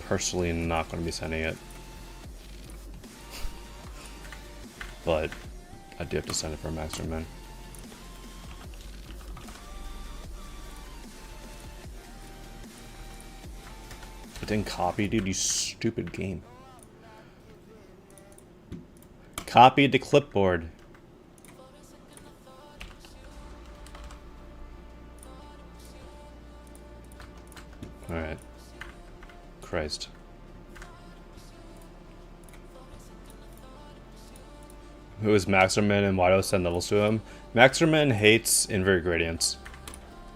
[SPEAKER 2] Personally, not going to be sending it. But I do have to send it for a Masterman. It didn't copy, dude, you stupid game. Copied to clipboard. Alright. Christ. Who is Maxerman and why do I send levels to him? Maxerman hates invert gradients.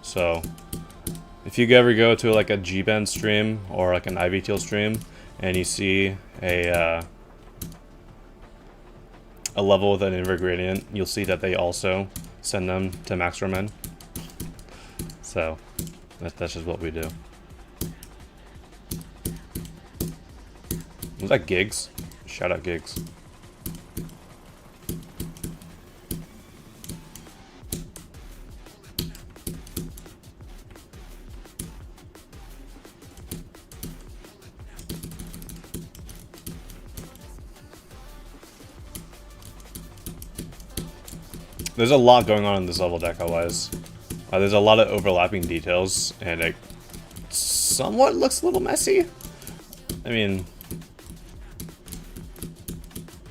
[SPEAKER 2] So, if you ever go to like a G-Bend stream or like an IVTL stream and you see a level with an invert gradient, you'll see that they also send them to Maxerman. So, that's just what we do. Was that Gigs? Shout out Gigs. There's a lot going on in this level deco-wise. There's a lot of overlapping details, and it somewhat looks a little messy. I mean,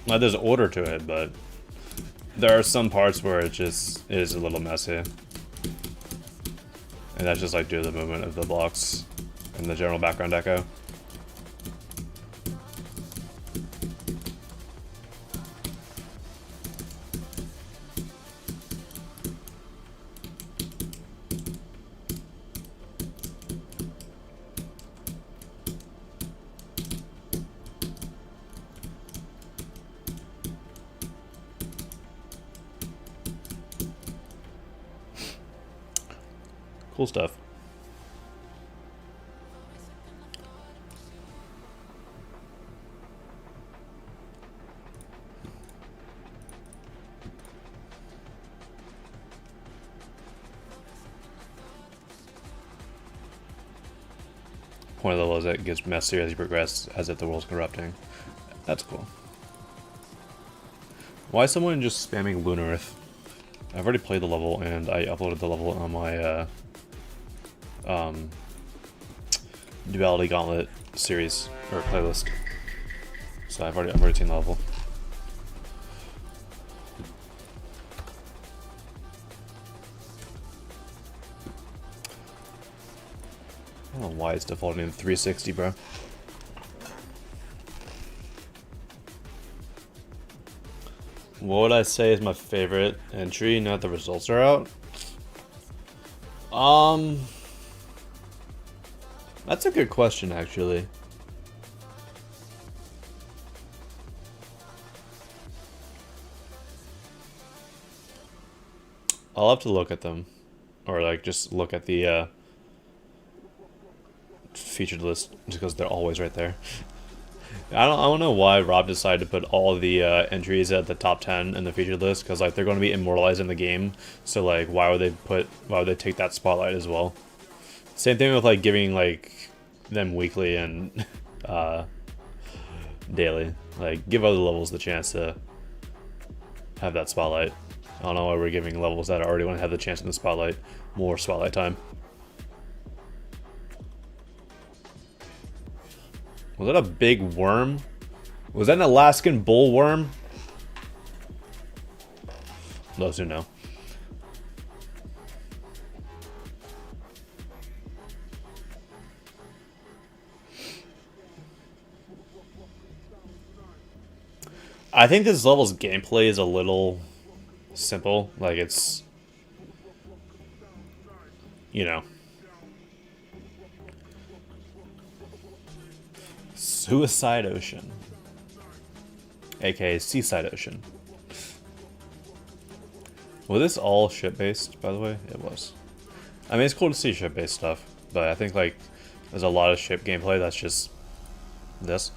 [SPEAKER 2] well, there's order to it, but there are some parts where it just is a little messy. And that's just like due to the movement of the blocks and the general background deco. Cool stuff. Point of the level is that it gets messier as you progress, as if the world's corrupting. That's cool. Why is someone just spamming Lunar Earth? I've already played the level, and I uploaded the level on my Duality Gauntlet series or playlist. So I've already seen the level. I don't know why it's defaulting to 360, bro. What would I say is my favorite entry now that the results are out? That's a good question, actually. I'll have to look at them. Or, like, just look at the, featured list, just because they're always right there. I don't know why Rob decided to put all the entries at the top 10 in the featured list, because like they're going to be immortalized in the game. So like why would they take that spotlight as well? Same thing with like giving like them weekly and daily. Like give other levels the chance to have that spotlight. I don't know why we're giving levels that already want to have the chance in the spotlight more spotlight time. Was that a big worm? Was that an Alaskan bull worm? Those who know.
[SPEAKER 1] I think this level's gameplay is a little simple. Like, it's, you know, Suicide Ocean, aka Seaside Ocean. Was this all ship-based, by the way? It was. I mean, it's cool to see ship-based stuff, but I think, like, there's a lot of ship gameplay that's just this.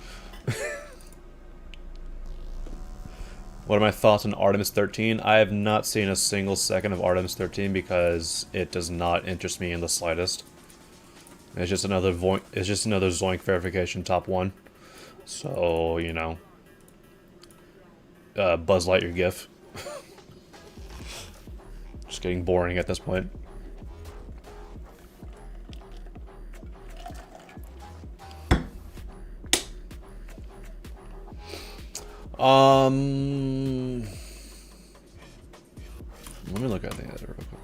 [SPEAKER 1] What are my thoughts on Artemis 13? I have not seen a single second of Artemis 13 because it does not interest me in the slightest. It's just another Zoink verification top 1. So, you know, Buzz Lightyear GIF. Just getting boring at this point. Let me look at the other real quick.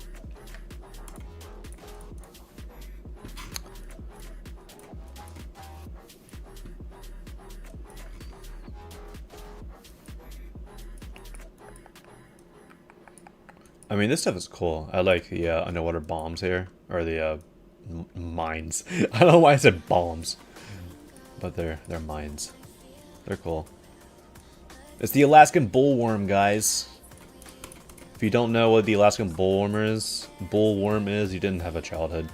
[SPEAKER 1] I mean, this stuff is cool. I like the underwater bombs here, or the mines. I don't know why I said bombs, but they're mines. They're cool. It's the Alaskan bullworm, guys. If you don't know what the Alaskan bullworm is, you didn't have a childhood.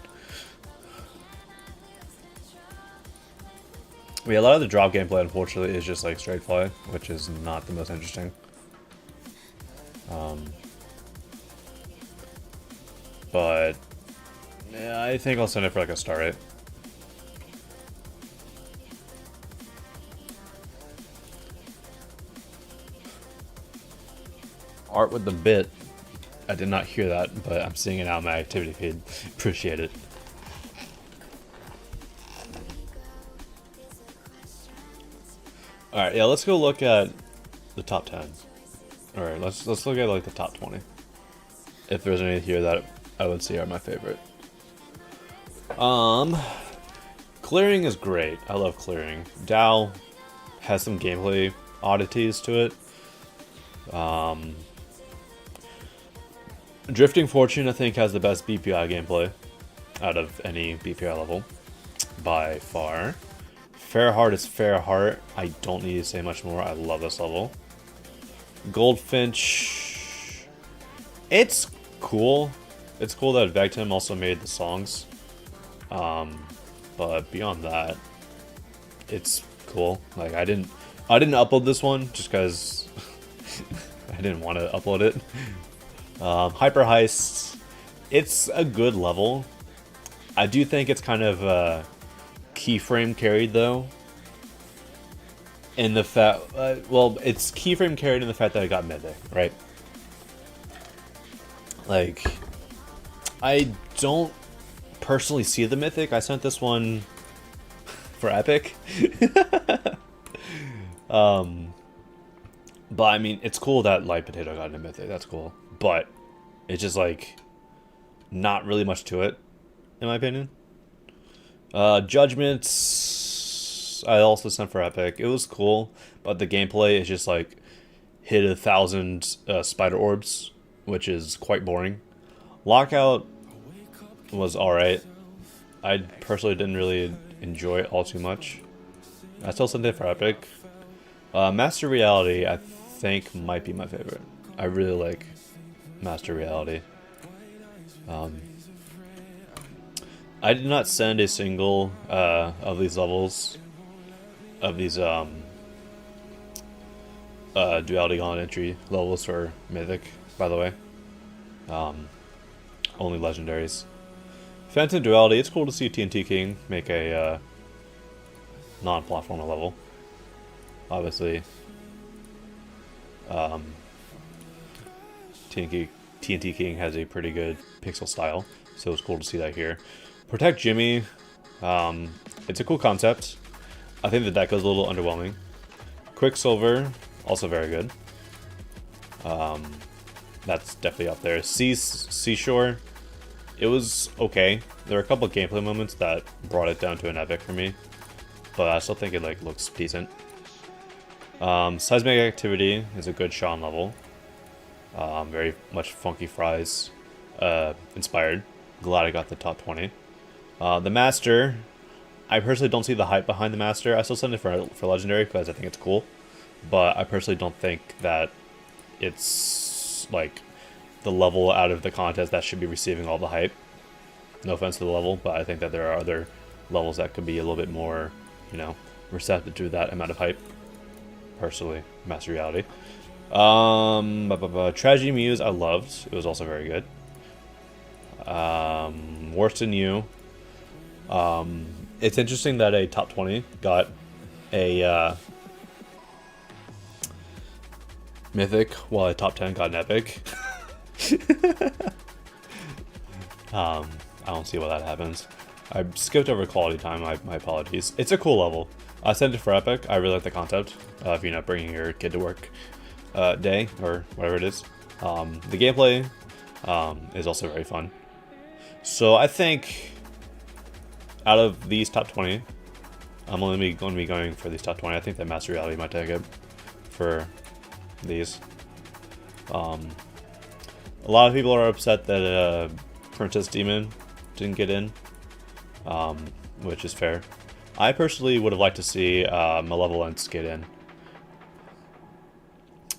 [SPEAKER 1] Yeah, a lot of the drop gameplay, unfortunately, is just like straight fly, which is not the most interesting. But yeah, I think I'll send it for like a star 8. Art with the bit. I did not hear that, but I'm seeing it now in my activity feed. Appreciate it. Alright, yeah, let's go look at the top 10. Alright, let's look at like the top 20. If there's any here that I would say are my favorite. Clearing is great. I love clearing. Dow has some gameplay oddities to it. Drifting Fortune, I think, has the best BPI gameplay out of any BPI level, by far. Fairheart is Fairheart. I don't need to say much more. I love this level. Goldfinch, it's cool. It's cool that Vectim also made the songs. But beyond that, it's cool. Like, I didn't upload this one just because I didn't want to upload it. Hyper Heist, it's a good level. I do think it's kind of keyframe carried though. In the fact, well, it's keyframe carried in the fact that it got mythic, right? Like, I don't personally see the mythic. I sent this one for epic. But I mean, it's cool that Light Potato got into mythic. That's cool. But it's just like not really much to it, in my opinion. Judgments, I also sent for epic. It was cool, but the gameplay is just like hit 1,000 spider orbs, which is quite boring. Lockout was alright. I personally didn't really enjoy it all too much. I still sent it for epic. Master Reality, I think, might be my favorite. I really like Master Reality. I did not send a single of these levels, of these Duality Gauntlet entry levels for Mythic, by the way. Only legendaries. Phantom Duality, it's cool to see TNT King make a non-platformer level. Obviously, TNT King has a pretty good pixel style, so it's cool to see that here. Protect Jimmy, it's a cool concept. I think the deck is a little underwhelming. Quicksilver, also very good. That's definitely up there. Seashore, it was okay. There were a couple of gameplay moments that brought it down to an epic for me, but I still think it like looks decent.
[SPEAKER 2] Seismic Activity is a good Sean level. Very much Funky Fries inspired. Glad I got the top 20. The Master, I personally don't see the hype behind the Master. I still send it for Legendary because I think it's cool. But I personally don't think that it's like the level out of the contest that should be receiving all the hype. No offense to the level, but I think that there are other levels that could be a little bit more, you know, receptive to that amount of hype. Personally, Master Reality. Tragedy Muse I loved. It was also very good. Worse Than You. It's interesting that a top 20 got a mythic while a top 10 got an epic. I don't see why that happens. I skipped over quality time, my apologies. It's a cool level. I sent it for epic. I really like the concept of, you know, bringing your kid to work day or whatever it is. The gameplay is also very fun. So I think out of these top 20, I'm only going to be going for these top 20. I think that Master Reality might take it for these. A lot of people are upset that Princess Demon didn't get in, which is fair. I personally would have liked to see Malevolence get in.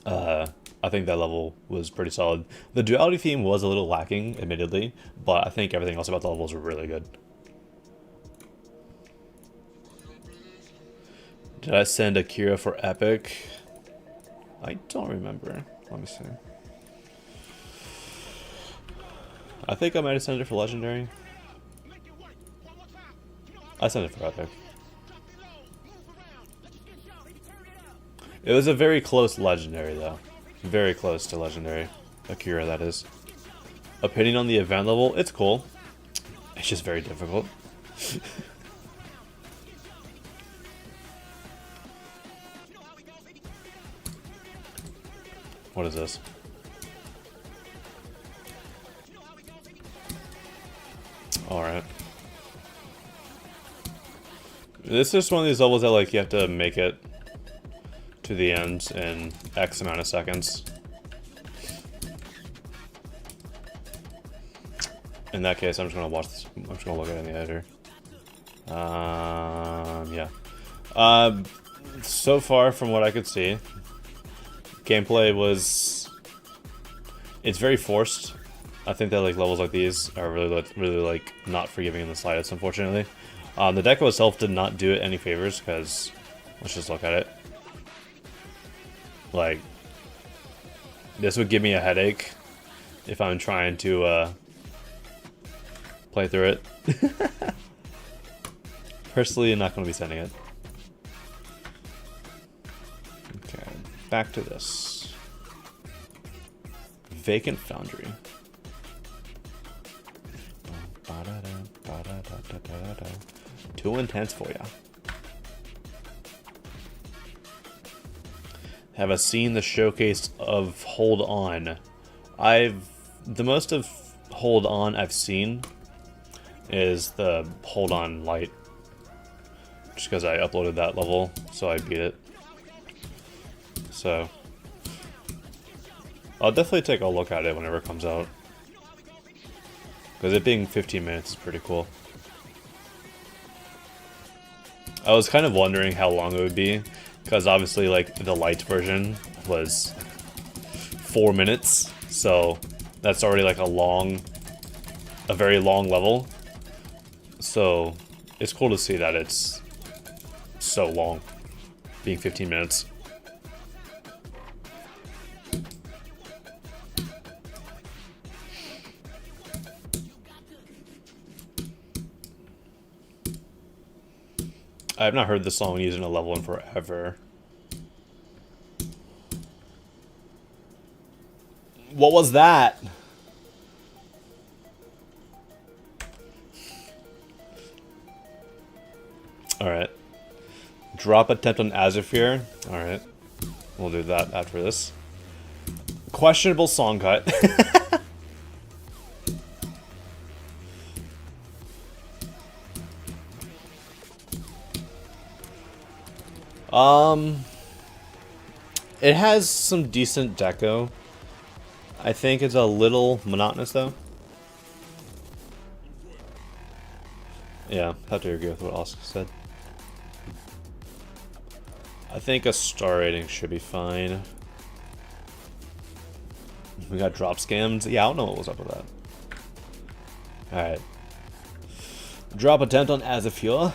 [SPEAKER 2] I think that level was pretty solid. The duality theme was a little lacking, admittedly, but I think everything else about the levels were really good. Did I send Akira for epic? I don't remember. Let me see. I think I might have sent it for legendary. I sent it for epic. It was a very close legendary, though. Very close to legendary. Akira, that is. Opinion on the event level? It's cool. It's just very difficult. What is this? Alright. This is one of these levels that, like, you have to make it to the end in X amount of seconds. In that case, I'm just gonna watch this. I'm just gonna look at it in the editor. Yeah. So far, from what I could see, gameplay was... It's very forced. I think that like levels like these are really like not forgiving in the slightest, unfortunately. The deco itself did not do it any favors because let's just look at it. Like, this would give me a headache if I'm trying to play through it. Personally, I'm not going to be sending it. Okay, back to this. Vacant Foundry. Too intense for ya. Have I seen the showcase of Hold On? The most of Hold On I've seen is the Hold On Light. Just because I uploaded that level, so I beat it. So I'll definitely take a look at it whenever it comes out. Because it being 15 minutes is pretty cool. I was kind of wondering how long it would be, because obviously like the light version was 4 minutes, so that's already like a very long level. So it's cool to see that it's so long, being 15 minutes. I have not heard this song used in a level in forever. What was that? Alright. Drop attempt on Azafir. Alright. We'll do that after this. Questionable song cut.
[SPEAKER 1] It has some decent deco. I think it's a little monotonous though. Yeah, have to agree with what Oscar said. I think a star rating should be fine. We got drop scammed. Yeah, I don't know what was up with that. Alright. Drop attempt on Azafure.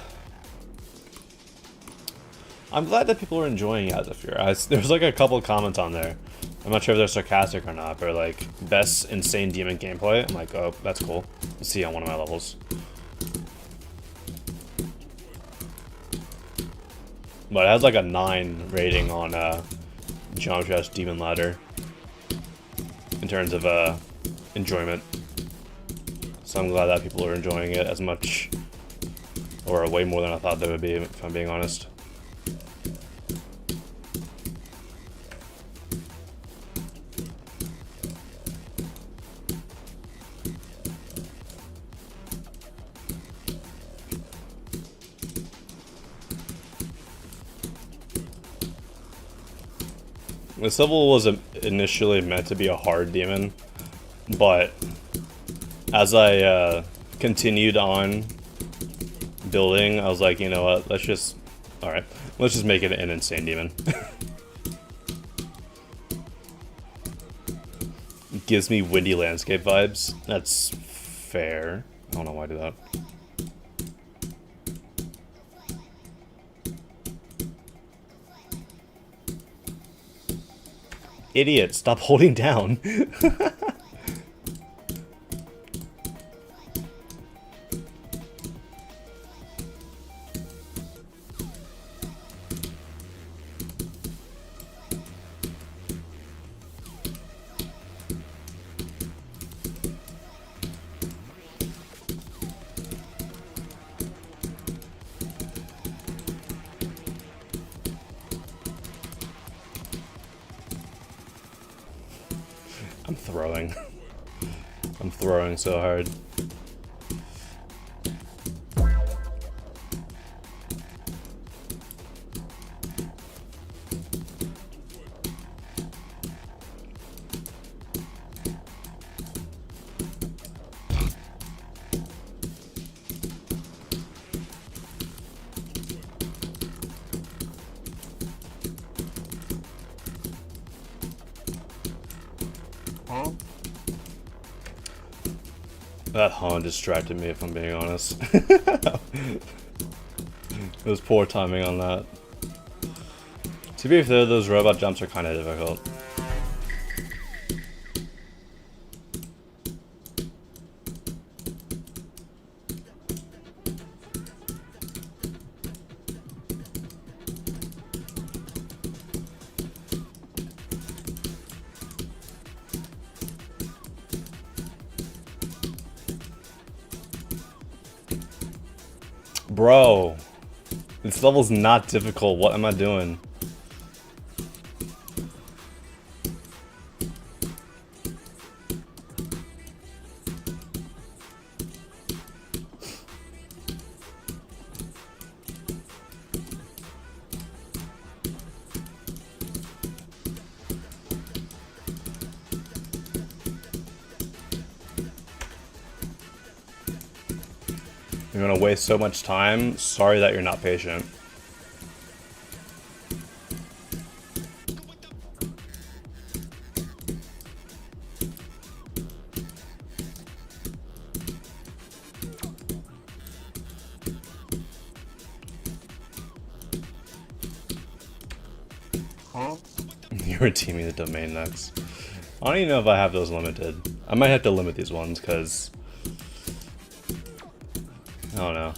[SPEAKER 1] I'm glad that people are enjoying Azafure. There's like a couple of comments on there. I'm not sure if they're sarcastic or not, but like, best insane demon gameplay. I'm like, oh, that's cool. Let's see on one of my levels. But it has like a 9 rating on Geometry Dash Demon Ladder in terms of enjoyment. So I'm glad that people are enjoying it as much, or way more than I thought they would be, if I'm being honest. This level was initially meant to be a hard demon, but as I continued on building, I was like, you know what, let's just make it an insane demon. It gives me windy landscape vibes. That's fair. I don't know why I do that. Idiot, stop holding down. I'm throwing. I'm throwing so hard. That Han distracted me, if I'm being honest. It was poor timing on that. To be fair, those robot jumps are kind of difficult. Bro, this level's not difficult. What am I doing? You're gonna waste so much time. Sorry that you're not patient. Huh? You were teaming the domain next. I don't even know if I have those limited. I might have to limit these ones because I don't know.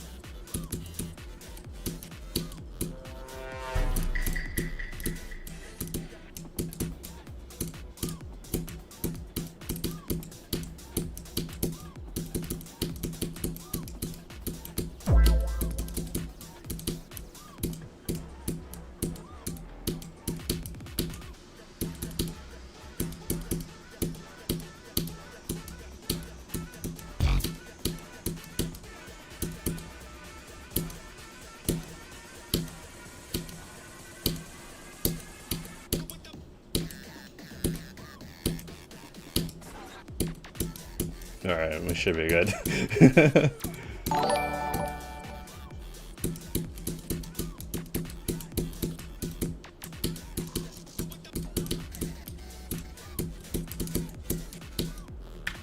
[SPEAKER 2] Alright, we should be good.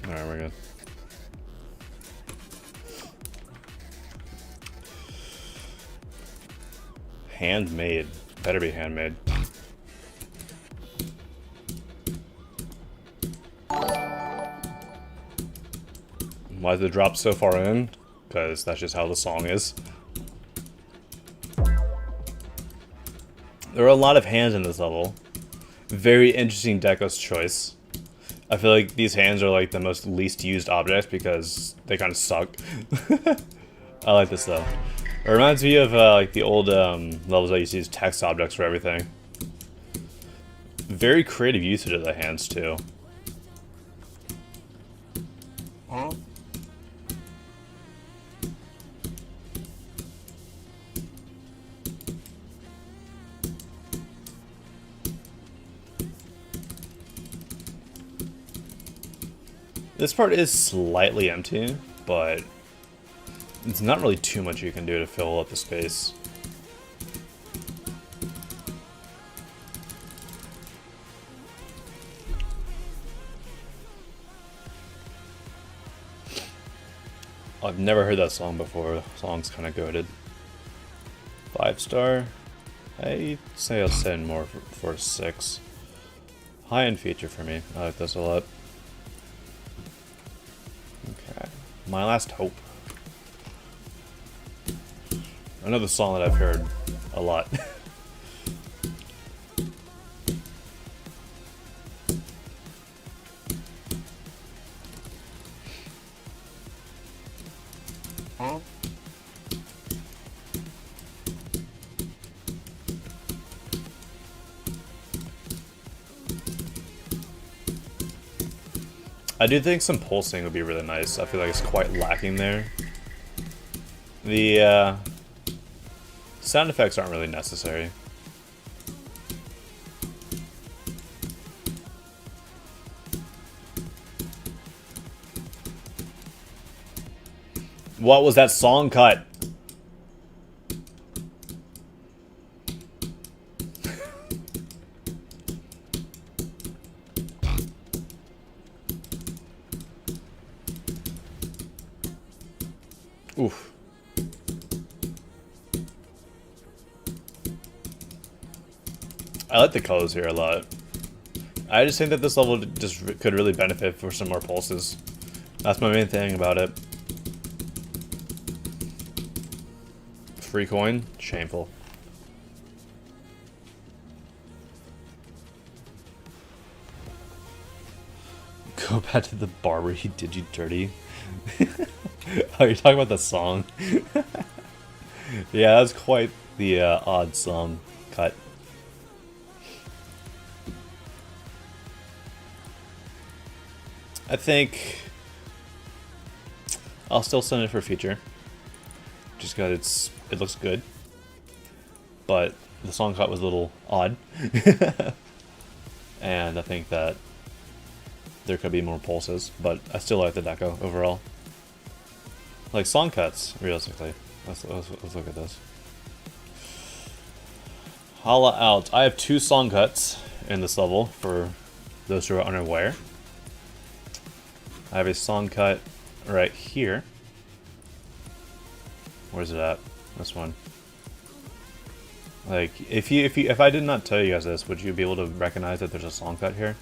[SPEAKER 2] Alright, we're good. Handmade. Better be handmade. Why is the drop so far in? Because that's just how the song is. There are a lot of hands in this level. Very interesting Deco's choice. I feel like these hands are like the most least used objects because they kind of suck. I like this though. It reminds me of like the old levels I used to use text objects for everything. Very creative usage of the hands too. This part is slightly empty, but it's not really too much you can do to fill up the space. I've never heard that song before. The song's kind of goated. 5-star. I'd say I'll send more for 6. High-end feature for me. I like this a lot. Okay. My Last Hope. Another song that I've heard a lot. I do think some pulsing would be really nice. I feel like it's quite lacking there. The sound effects aren't really necessary. What was that song cut? Oof. I like the colors here a lot. I just think that this level just could really benefit for some more pulses. That's my main thing about it. Free coin? Shameful. Go back to the barber, he did you dirty. Oh, you're talking about the song? Yeah, that's quite the odd song cut. I think I'll still send it for feature. Just because it looks good. But the song cut was a little odd. And I think that there could be more pulses, but I still like the deco overall. Like song cuts, realistically. Let's look at this. Holla out. I have 2 song cuts in this level for those who are unaware. I have a song cut right here. Where's it at? This one. Like, if I did not tell you guys this, would you be able to recognize that there's a song cut here?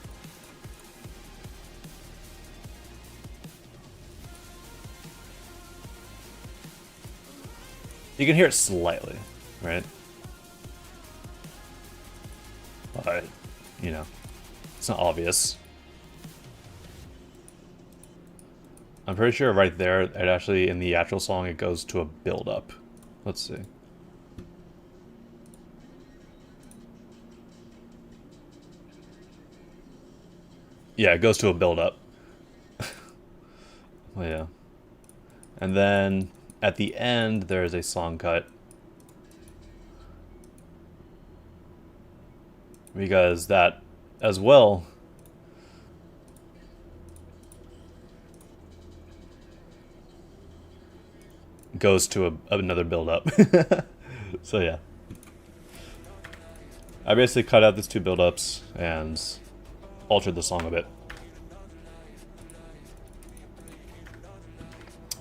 [SPEAKER 2] You can hear it slightly, right? But, you know, it's not obvious. I'm pretty sure right there, it actually, in the actual song, it goes to a build-up. Let's see. Yeah, it goes to a build-up. Oh, yeah. And then, at the end, there is a song cut. Because that, as well, goes to another build up. So yeah. I basically cut out these 2 build ups and altered the song a bit.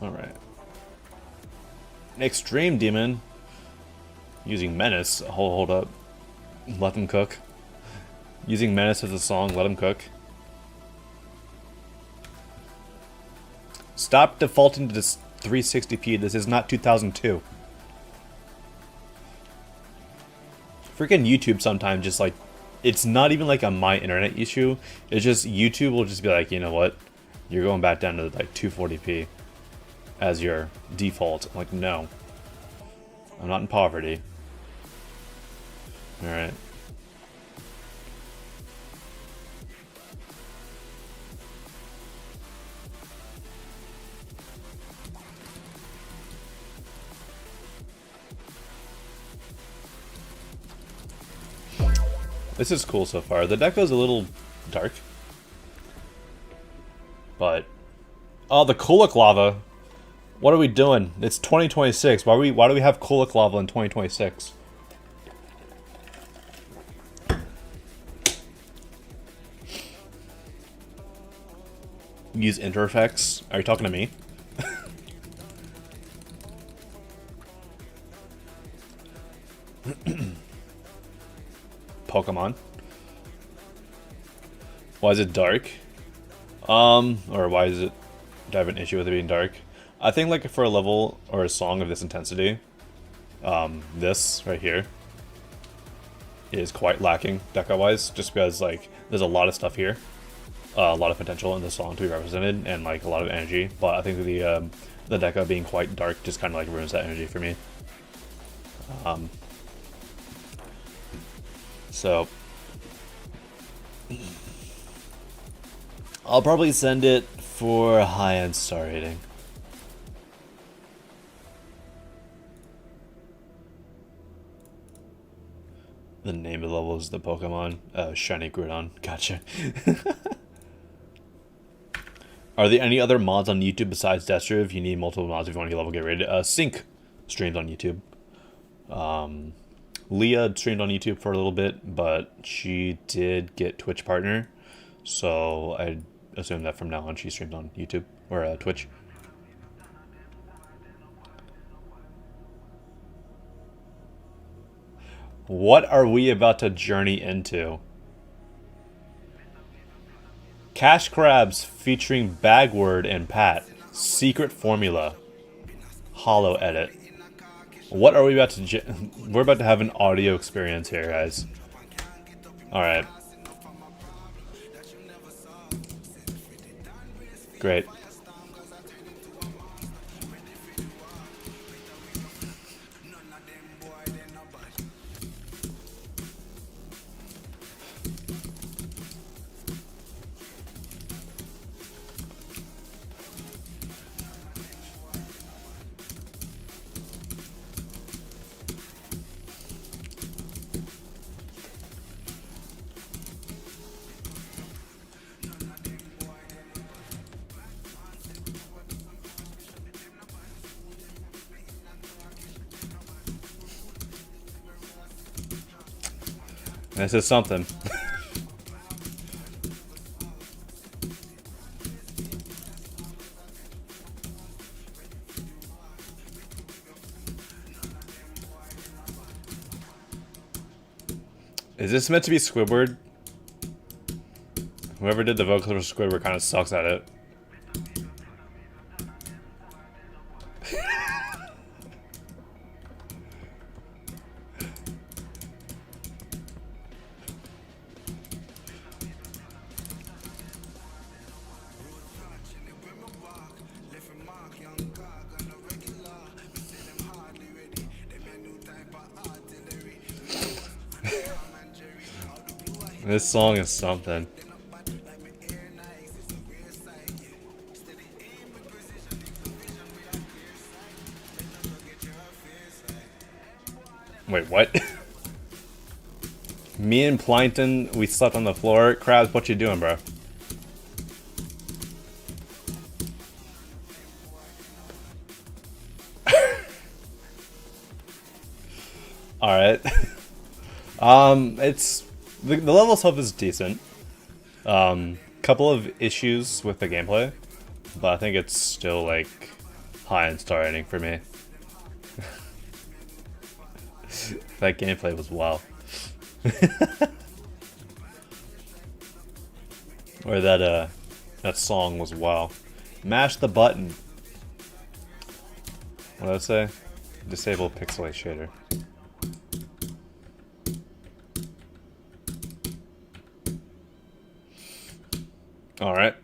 [SPEAKER 2] Alright. Extreme Demon. Using Menace. Hold up. Let them cook. Using Menace as a song, let them cook. Stop defaulting to this 360p. This is not 2002. Freaking YouTube sometimes just like, it's not even like a my internet issue. It's just YouTube will just be like, you know what? You're going back down to like 240p as your default. I'm like, no. I'm not in poverty. Alright. This is cool so far. The deco's a little dark. But... oh, the Kulak lava! What are we doing? It's 2026. Why do we have Kulak lava in 2026? Use interfacts? Are you talking to me? Pokemon. Why is it dark? Or why is it... do I have an issue with it being dark? I think like for a level or a song of this intensity, this right here is quite lacking deco-wise, just because like there's a lot of stuff here, a lot of potential in the song to be represented, and like a lot of energy. But I think the deco being quite dark just kind of like ruins that energy for me. So I'll probably send it for a high-end star rating. The name of the level is the Pokemon. Shiny Groudon. Gotcha. Are there any other mods on YouTube besides Destro? If you need multiple mods, if you want to get level, get rated. Sync streamed on YouTube. Leah streamed on YouTube for a little bit, but she did get Twitch partner. So I assume that from now on she streams on YouTube or Twitch. What are we about to journey into? Cash Crabs featuring Bagword and Pat. Secret Formula. Hollow Edit. What are we about to... we're about to have an audio experience here, guys. Alright. Great. This is something. Is this meant to be Squidward? Whoever did the vocals for Squidward kind of sucks at it. This song is something. Wait, what? Me and Plankton, we slept on the floor. Krabs, what you doing, bro? Alright. It's the level itself is decent. Couple of issues with the gameplay, but I think it's still like high in star rating for me. That gameplay was wow. Or that song was wow. Mash the button. What did I say? Disable pixelate shader. Alright.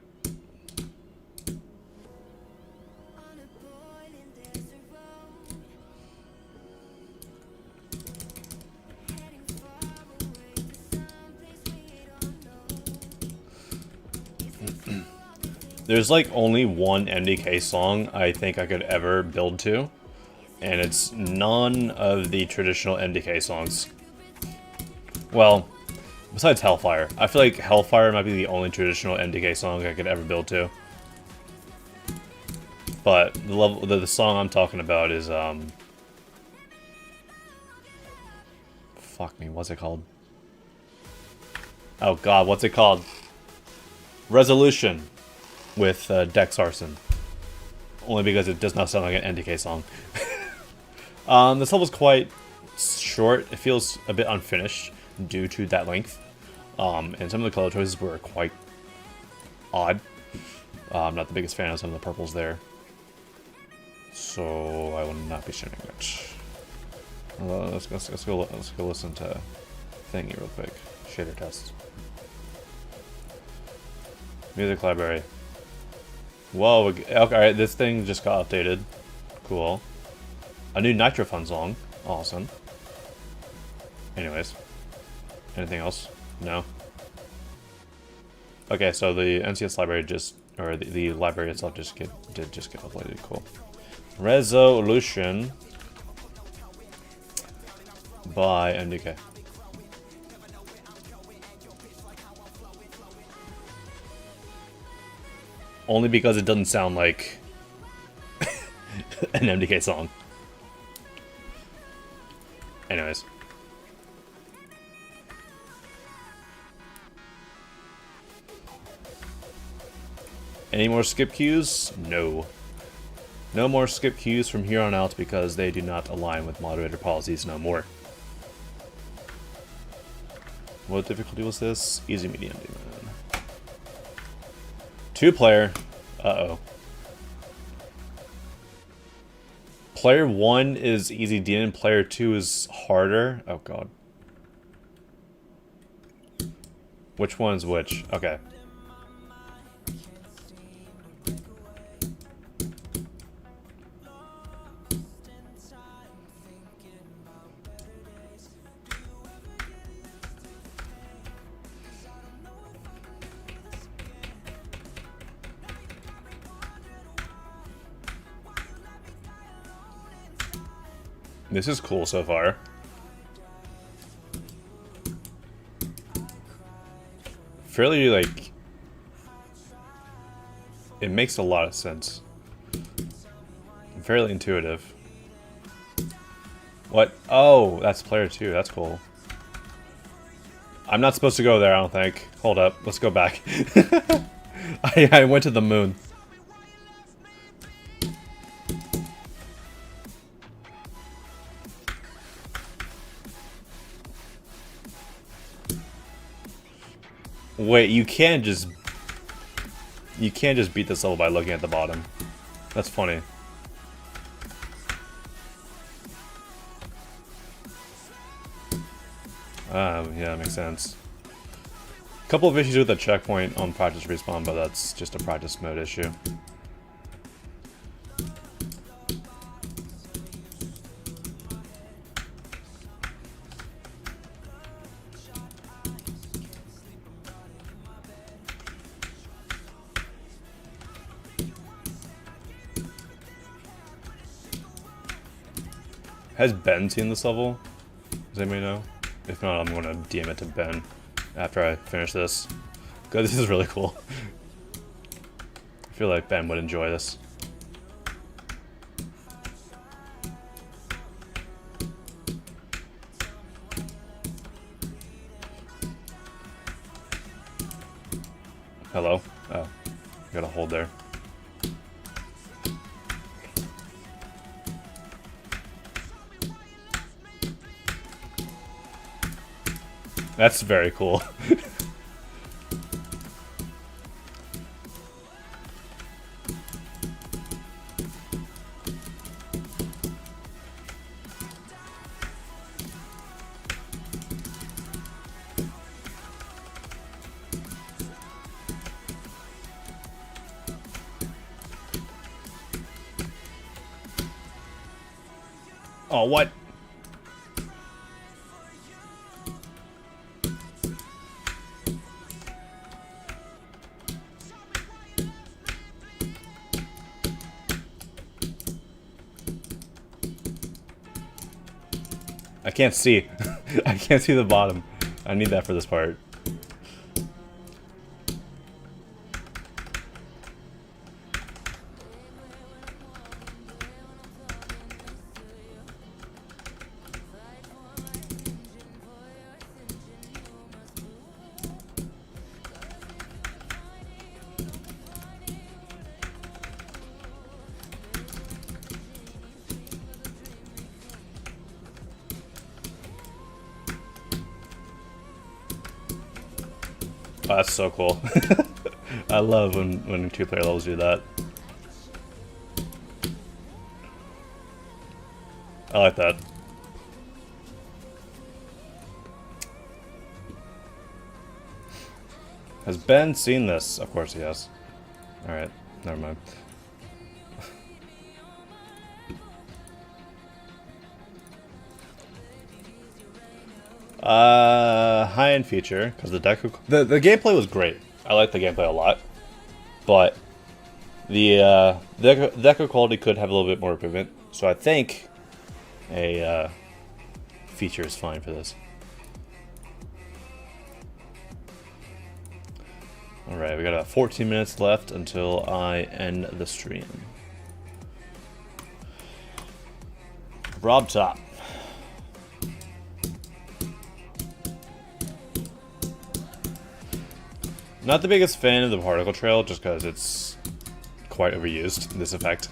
[SPEAKER 2] There's like only one MDK song I think I could ever build to, and it's none of the traditional MDK songs. Well, besides Hellfire. I feel like Hellfire might be the only traditional MDK song I could ever build to. But the song I'm talking about is fuck me, what's it called? Oh god, what's it called? Resolution with Dex Arson. Only because it does not sound like an NDK song. This level's quite short. It feels a bit unfinished due to that length. And some of the color choices were quite odd. I'm not the biggest fan of some of the purples there. So I will not be sharing it. Let's go listen to Thingy real quick. Shader test. Music library. Whoa, okay, alright, this thing just got updated. Cool. A new Nitrofun song. Awesome. Anyways. Anything else? No? Okay, so the NCS library just, or the library itself did just get uploaded. Cool. Resolution by MDK. Only because it doesn't sound like an MDK song. Anyways. Any more skip queues? No. No more skip queues from here on out because they do not align with moderator policies no more. What difficulty was this? Easy, medium, demon. 2-player. Uh-oh. Player 1 is easy demon, player 2 is harder. Oh god. Which one's which? Okay. This is cool so far. Fairly, like... It makes a lot of sense. Fairly intuitive. What? Oh, that's player 2. That's cool. I'm not supposed to go there, I don't think. Hold up. Let's go back. I went to the moon. Wait, you can't just beat this level by looking at the bottom. That's funny. Yeah, that makes sense. Couple of issues with the checkpoint on practice respawn, but that's just a practice mode issue. Has Ben seen this level? Does anybody know? If not, I'm going to DM it to Ben after I finish this. Because this is really cool. I feel like Ben would enjoy this. Hello? Oh, got a hold there. That's very cool. Oh, what? I can't see. I can't see the bottom. I need that for this part. Oh, that's so cool. I love when two-player levels do that. I like that. Has Ben seen this? Of course he has. Alright, never mind. High-end feature, because the gameplay was great. I liked the gameplay a lot. But the deco quality could have a little bit more improvement. So I think a feature is fine for this. Alright, we got about 14 minutes left until I end the stream. Rob Top. Not the biggest fan of the particle trail, just because it's quite overused, this effect.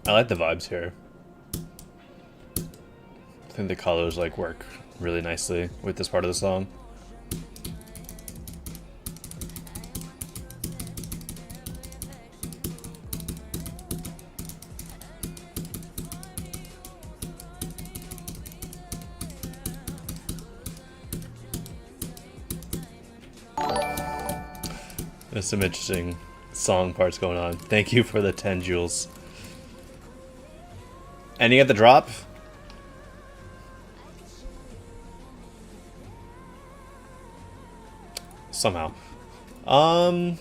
[SPEAKER 2] I like the vibes here. I think the colors like work really nicely with this part of the song. There's some interesting song parts going on. Thank you for the 10 jewels. Ending at the drop? Somehow. I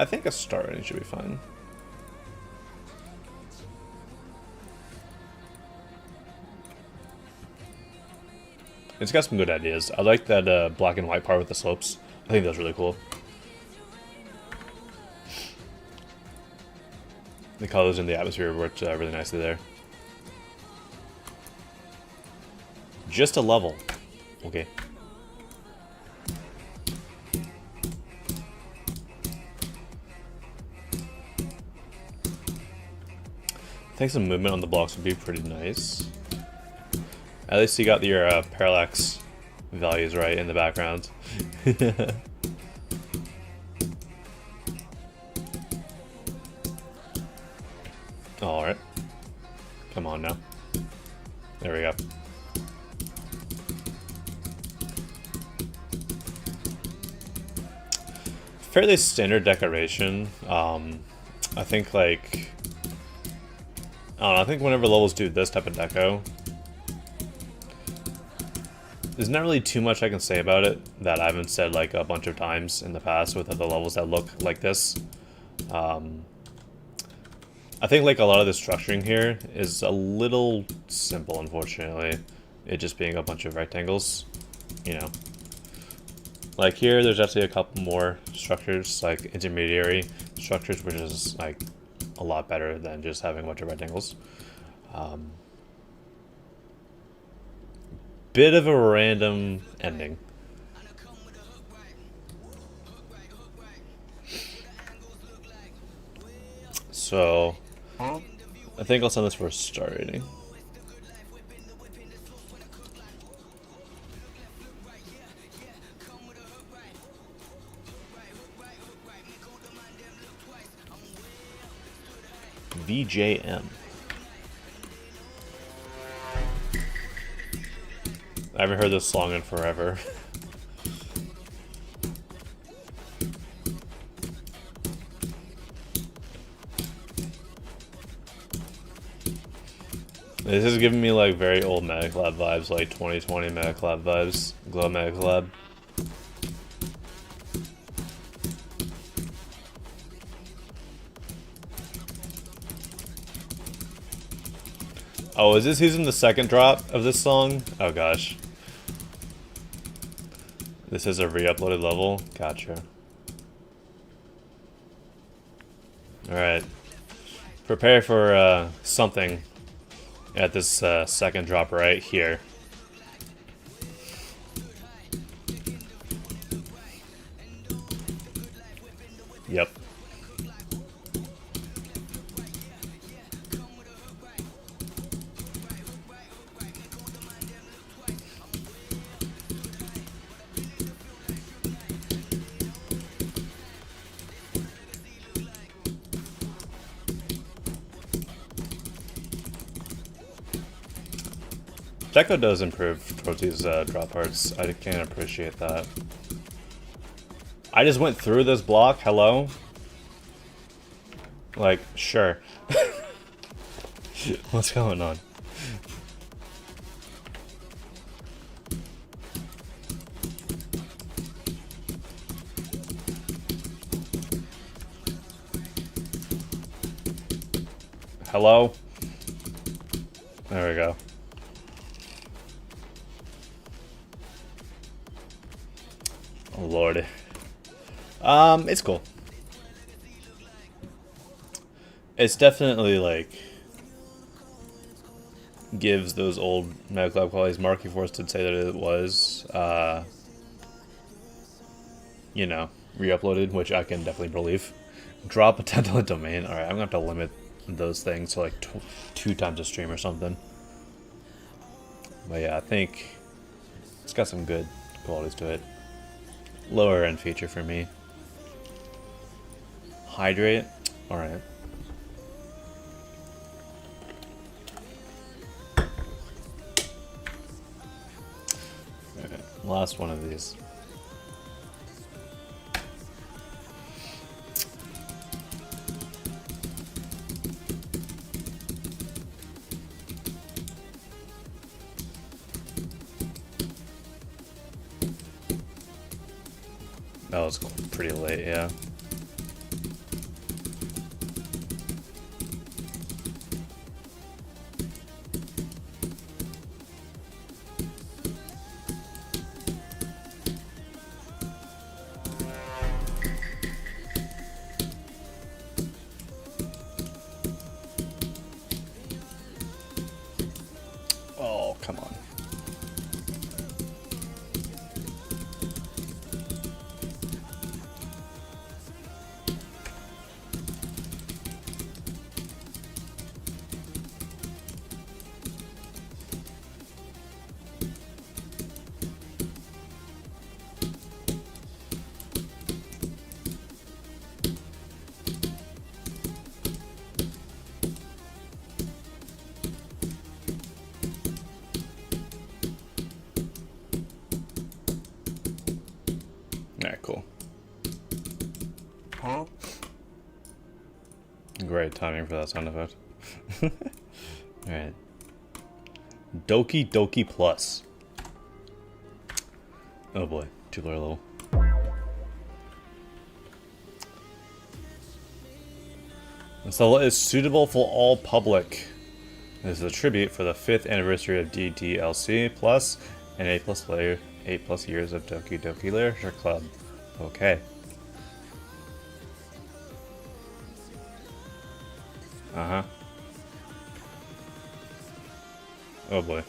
[SPEAKER 2] think a star rating should be fine. It's got some good ideas. I like that black and white part with the slopes. I think that's really cool. The colors and the atmosphere worked really nicely there. Just a level. Okay. I think some movement on the blocks would be pretty nice. At least you got your parallax values right in the background. Alright. Come on now. There we go. Fairly standard decoration. I think like... I don't know, I think whenever levels do this type of deco, there's not really too much I can say about it that I haven't said like a bunch of times in the past with other levels that look like this. I think like a lot of the structuring here is a little simple, unfortunately. It just being a bunch of rectangles, you know. Like here, there's actually a couple more structures, like intermediary structures, which is like a lot better than just having a bunch of rectangles. Bit of a random ending. So, I think I'll send this for a star rating. VJM. I haven't heard this song in forever. This is giving me like very old Mega Collab vibes, like 2020 Mega Collab vibes, Glow Mega Collab. Oh, is this using the second drop of this song? Oh gosh. This is a re-uploaded level? Gotcha. Alright. Prepare for something at this second drop right here. Yep. Deco does improve towards these drop parts. I can appreciate that. I just went through this block. Hello? Like, sure. What's going on? Hello? There we go. Oh lord. It's cool. It's definitely like gives those old Mega Collab qualities. Marky Force did say that it was you know, re-uploaded, which I can definitely believe. Drop a $10 domain. Alright, I'm gonna have to limit those things to like 2 times a stream or something. But yeah, I think it's got some good qualities to it. Lower end feature for me. Hydrate. Alright. Okay, last one of these. That was pretty late, yeah. Oh, come on. Alright, cool. Huh? Great timing for that sound effect. Alright. Doki Doki Plus. Oh boy, too low level. This level is suitable for all public. This is a tribute for the 5th anniversary of DDLC Plus and 8+ years of Doki Doki Literature Club. Okay. Uh-huh. Oh boy.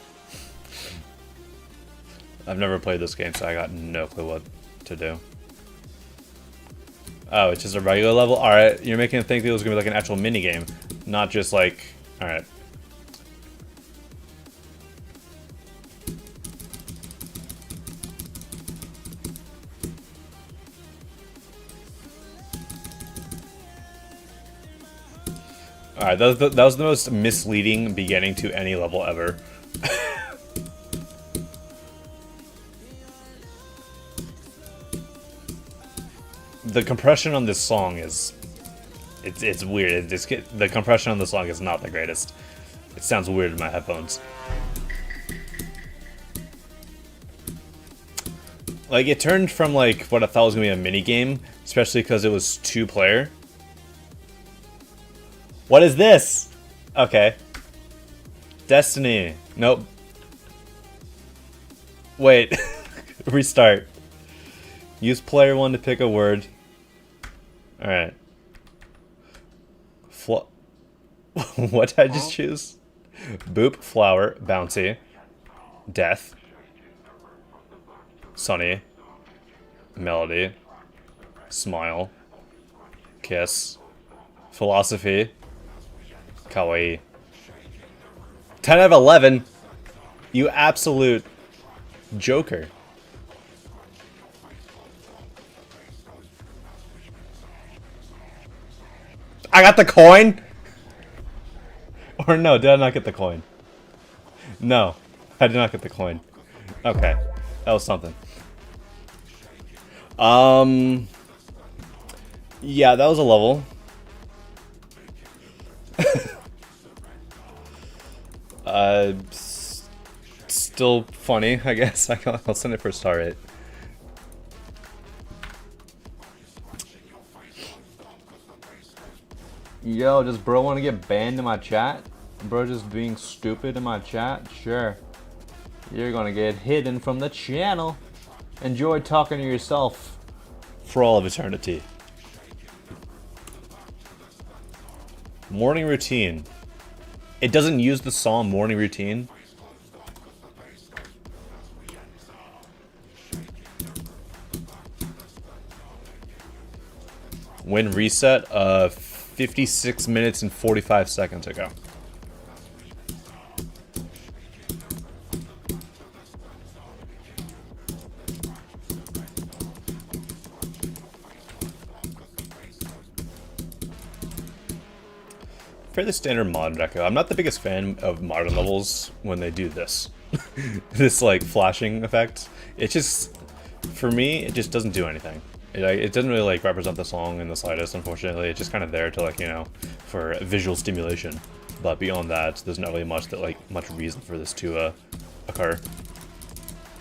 [SPEAKER 2] I've never played this game, so I got no clue what to do. Oh, it's just a regular level? Alright, you're making me think it was going to be like an actual mini game, not just like... Alright. Alright, that was the most misleading beginning to any level ever. The compression on this song is... It's weird. The compression on the song is not the greatest. It sounds weird in my headphones. Like, it turned from, like, what I thought was going to be a mini game, especially because it was 2-player. What is this? Okay. Destiny. Nope. Wait. Restart. Use player 1 to pick a word. Alright. What did I just choose? Boop, flower, bouncy. Death. Sunny. Melody. Smile. Kiss. Philosophy. Kawaii. 10 out of 11. You absolute joker. I got the coin? Or no, did I not get the coin? No, I did not get the coin. Okay, that was something. Yeah, that was a level. Still funny, I guess. I'll send it for a star 8. Yo, does bro want to get banned in my chat? Bro just being stupid in my chat? Sure. You're gonna get hidden from the channel. Enjoy talking to yourself for all of eternity. Morning routine. It doesn't use the song morning routine. When reset, 56 minutes and 45 seconds ago. Fairly standard modern deco. I'm not the biggest fan of modern levels when they do this. This like flashing effect. It just, for me, it just doesn't do anything. It doesn't really like represent the song in the slightest, unfortunately. It's just kind of there to like, you know, for visual stimulation. But beyond that, there's not really much reason for this to occur.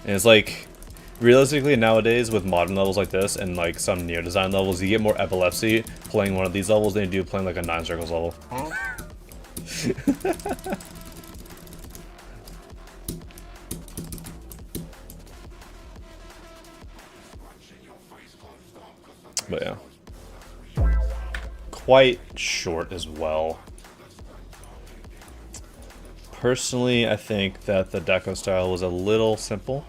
[SPEAKER 2] And it's like, realistically nowadays with modern levels like this and like some Neo design levels, you get more epilepsy playing one of these levels than you do playing like a 9 Circles level. But yeah. Quite short as well. Personally, I think that the deco style was a little simple.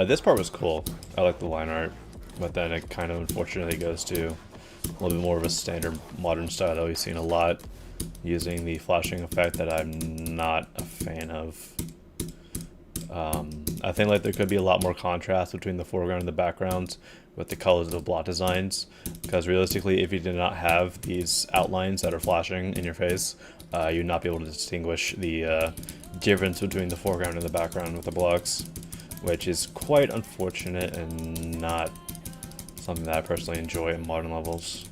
[SPEAKER 2] This part was cool. I like the line art, but then it kind of unfortunately goes to a little bit more of a standard modern style that we've seen a lot, using the flashing effect that I'm not a fan of. I think like there could be a lot more contrast between the foreground and the background with the colors of the block designs, because realistically, if you did not have these outlines that are flashing in your face, you'd not be able to distinguish the difference between the foreground and the background with the blocks, which is quite unfortunate and not something that I personally enjoy in modern levels.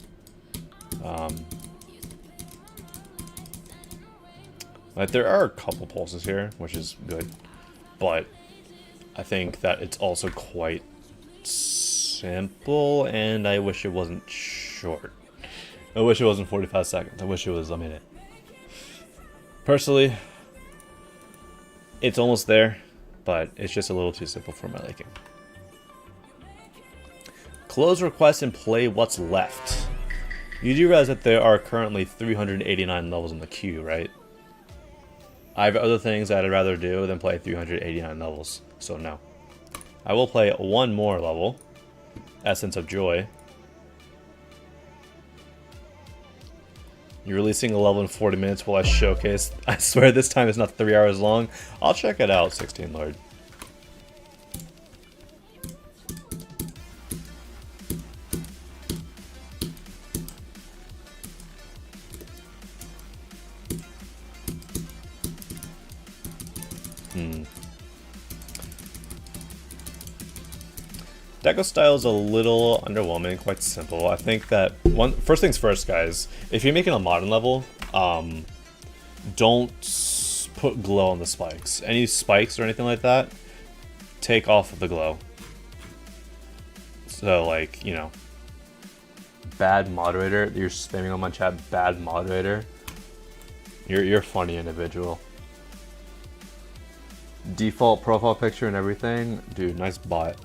[SPEAKER 2] Like there are a couple pulses here, which is good, but I think that it's also quite simple, and I wish it wasn't short. I wish it wasn't 45 seconds. I wish it was a minute. Personally, it's almost there, but it's just a little too simple for my liking. Close request and play what's left. You do realize that there are currently 389 levels in the queue, right? I have other things that I'd rather do than play 389 levels, so no. I will play one more level, Essence of Joy. You're releasing a level in 40 minutes while I showcase. I swear this time it's not 3 hours long. I'll check it out, 16 Lord. Deco style is a little underwhelming, quite simple. I think that first things first, guys. If you're making a modern level, don't put glow on the spikes. Any spikes or anything like that, take off the glow. So, like, you know, bad moderator. You're spamming on my chat. Bad moderator. You're a funny individual. Default profile picture and everything, dude. Nice bot.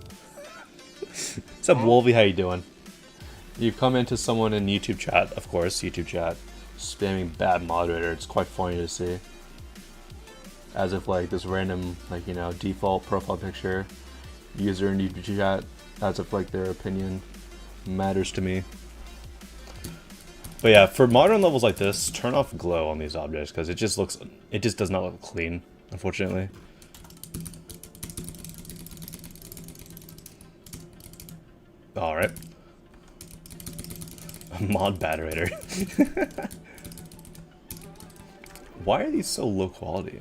[SPEAKER 2] What's up, Wolvie? How you doing? You've come into someone in YouTube chat, of course, YouTube chat, spamming bad moderator. It's quite funny to see. As if, like, this random, like, you know, default profile picture user in YouTube chat, as if, like, their opinion matters to me. But yeah, for modern levels like this, turn off glow on these objects, because it just does not look clean, unfortunately. Alright. Mod baterator. Why are these so low quality?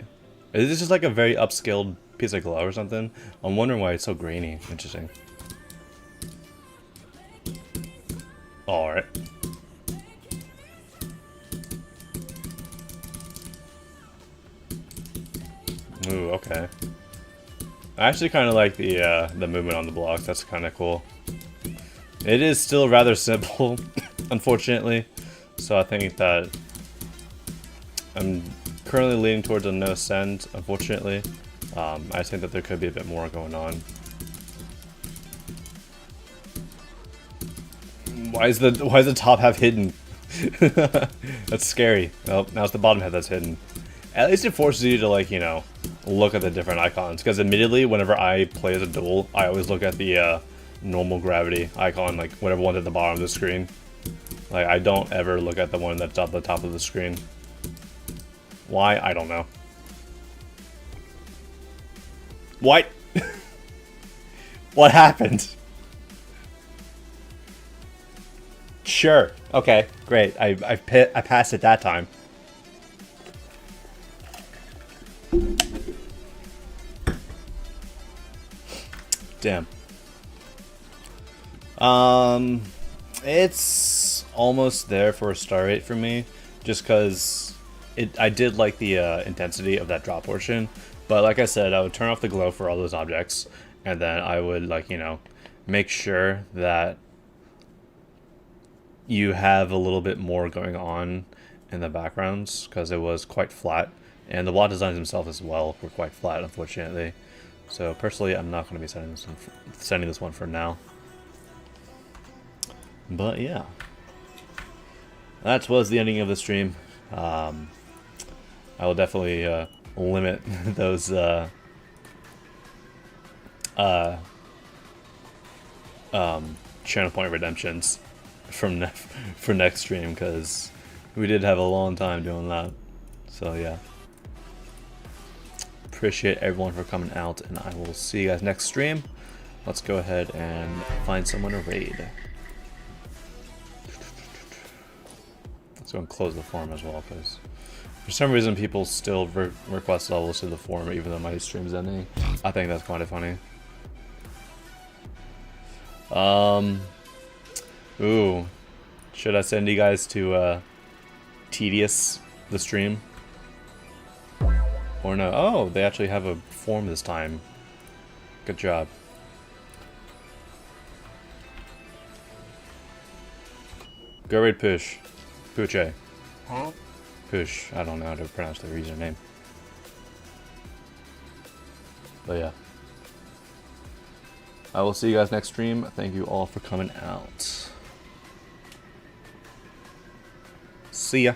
[SPEAKER 2] Is this just like a very upscaled piece of glow or something? I'm wondering why it's so grainy. Interesting. Alright. Ooh, okay. I actually kind of like the movement on the blocks. That's kind of cool. It is still rather simple, unfortunately. So I think that I'm currently leaning towards a no send, unfortunately. I think that there could be a bit more going on. Why is the top half hidden? That's scary. Oh, now it's the bottom half that's hidden. At least it forces you to, like, you know, look at the different icons. Because admittedly, whenever I play as a duel, I always look at the normal gravity icon, like whatever one's at the bottom of the screen. Like, I don't ever look at the one that's at the top of the screen. Why? I don't know. What? What happened? Sure. Okay. Great. I passed it that time. Damn. It's almost there for a star rate for me, just because I did like the intensity of that drop portion, but like I said, I would turn off the glow for all those objects, and then I would, like, you know, make sure that you have a little bit more going on in the backgrounds, because it was quite flat, and the block designs themselves as well were quite flat, unfortunately. So personally, I'm not going to be sending this one for now. But yeah, that was the ending of the stream. I will definitely limit those channel point redemptions for next stream, because we did have a long time doing that. So yeah, appreciate everyone for coming out, and I will see you guys next stream. Let's go ahead and find someone to raid. Let's go and close the forum as well, because for some reason people still request levels to the forum even though my stream's ending. I think that's kind of funny. Ooh, should I send you guys to Tedious the stream? Or no? Oh, they actually have a form this time. Good job. Go raid Push. Puche. Push. I don't know how to pronounce their username. But yeah. I will see you guys next stream. Thank you all for coming out. See ya.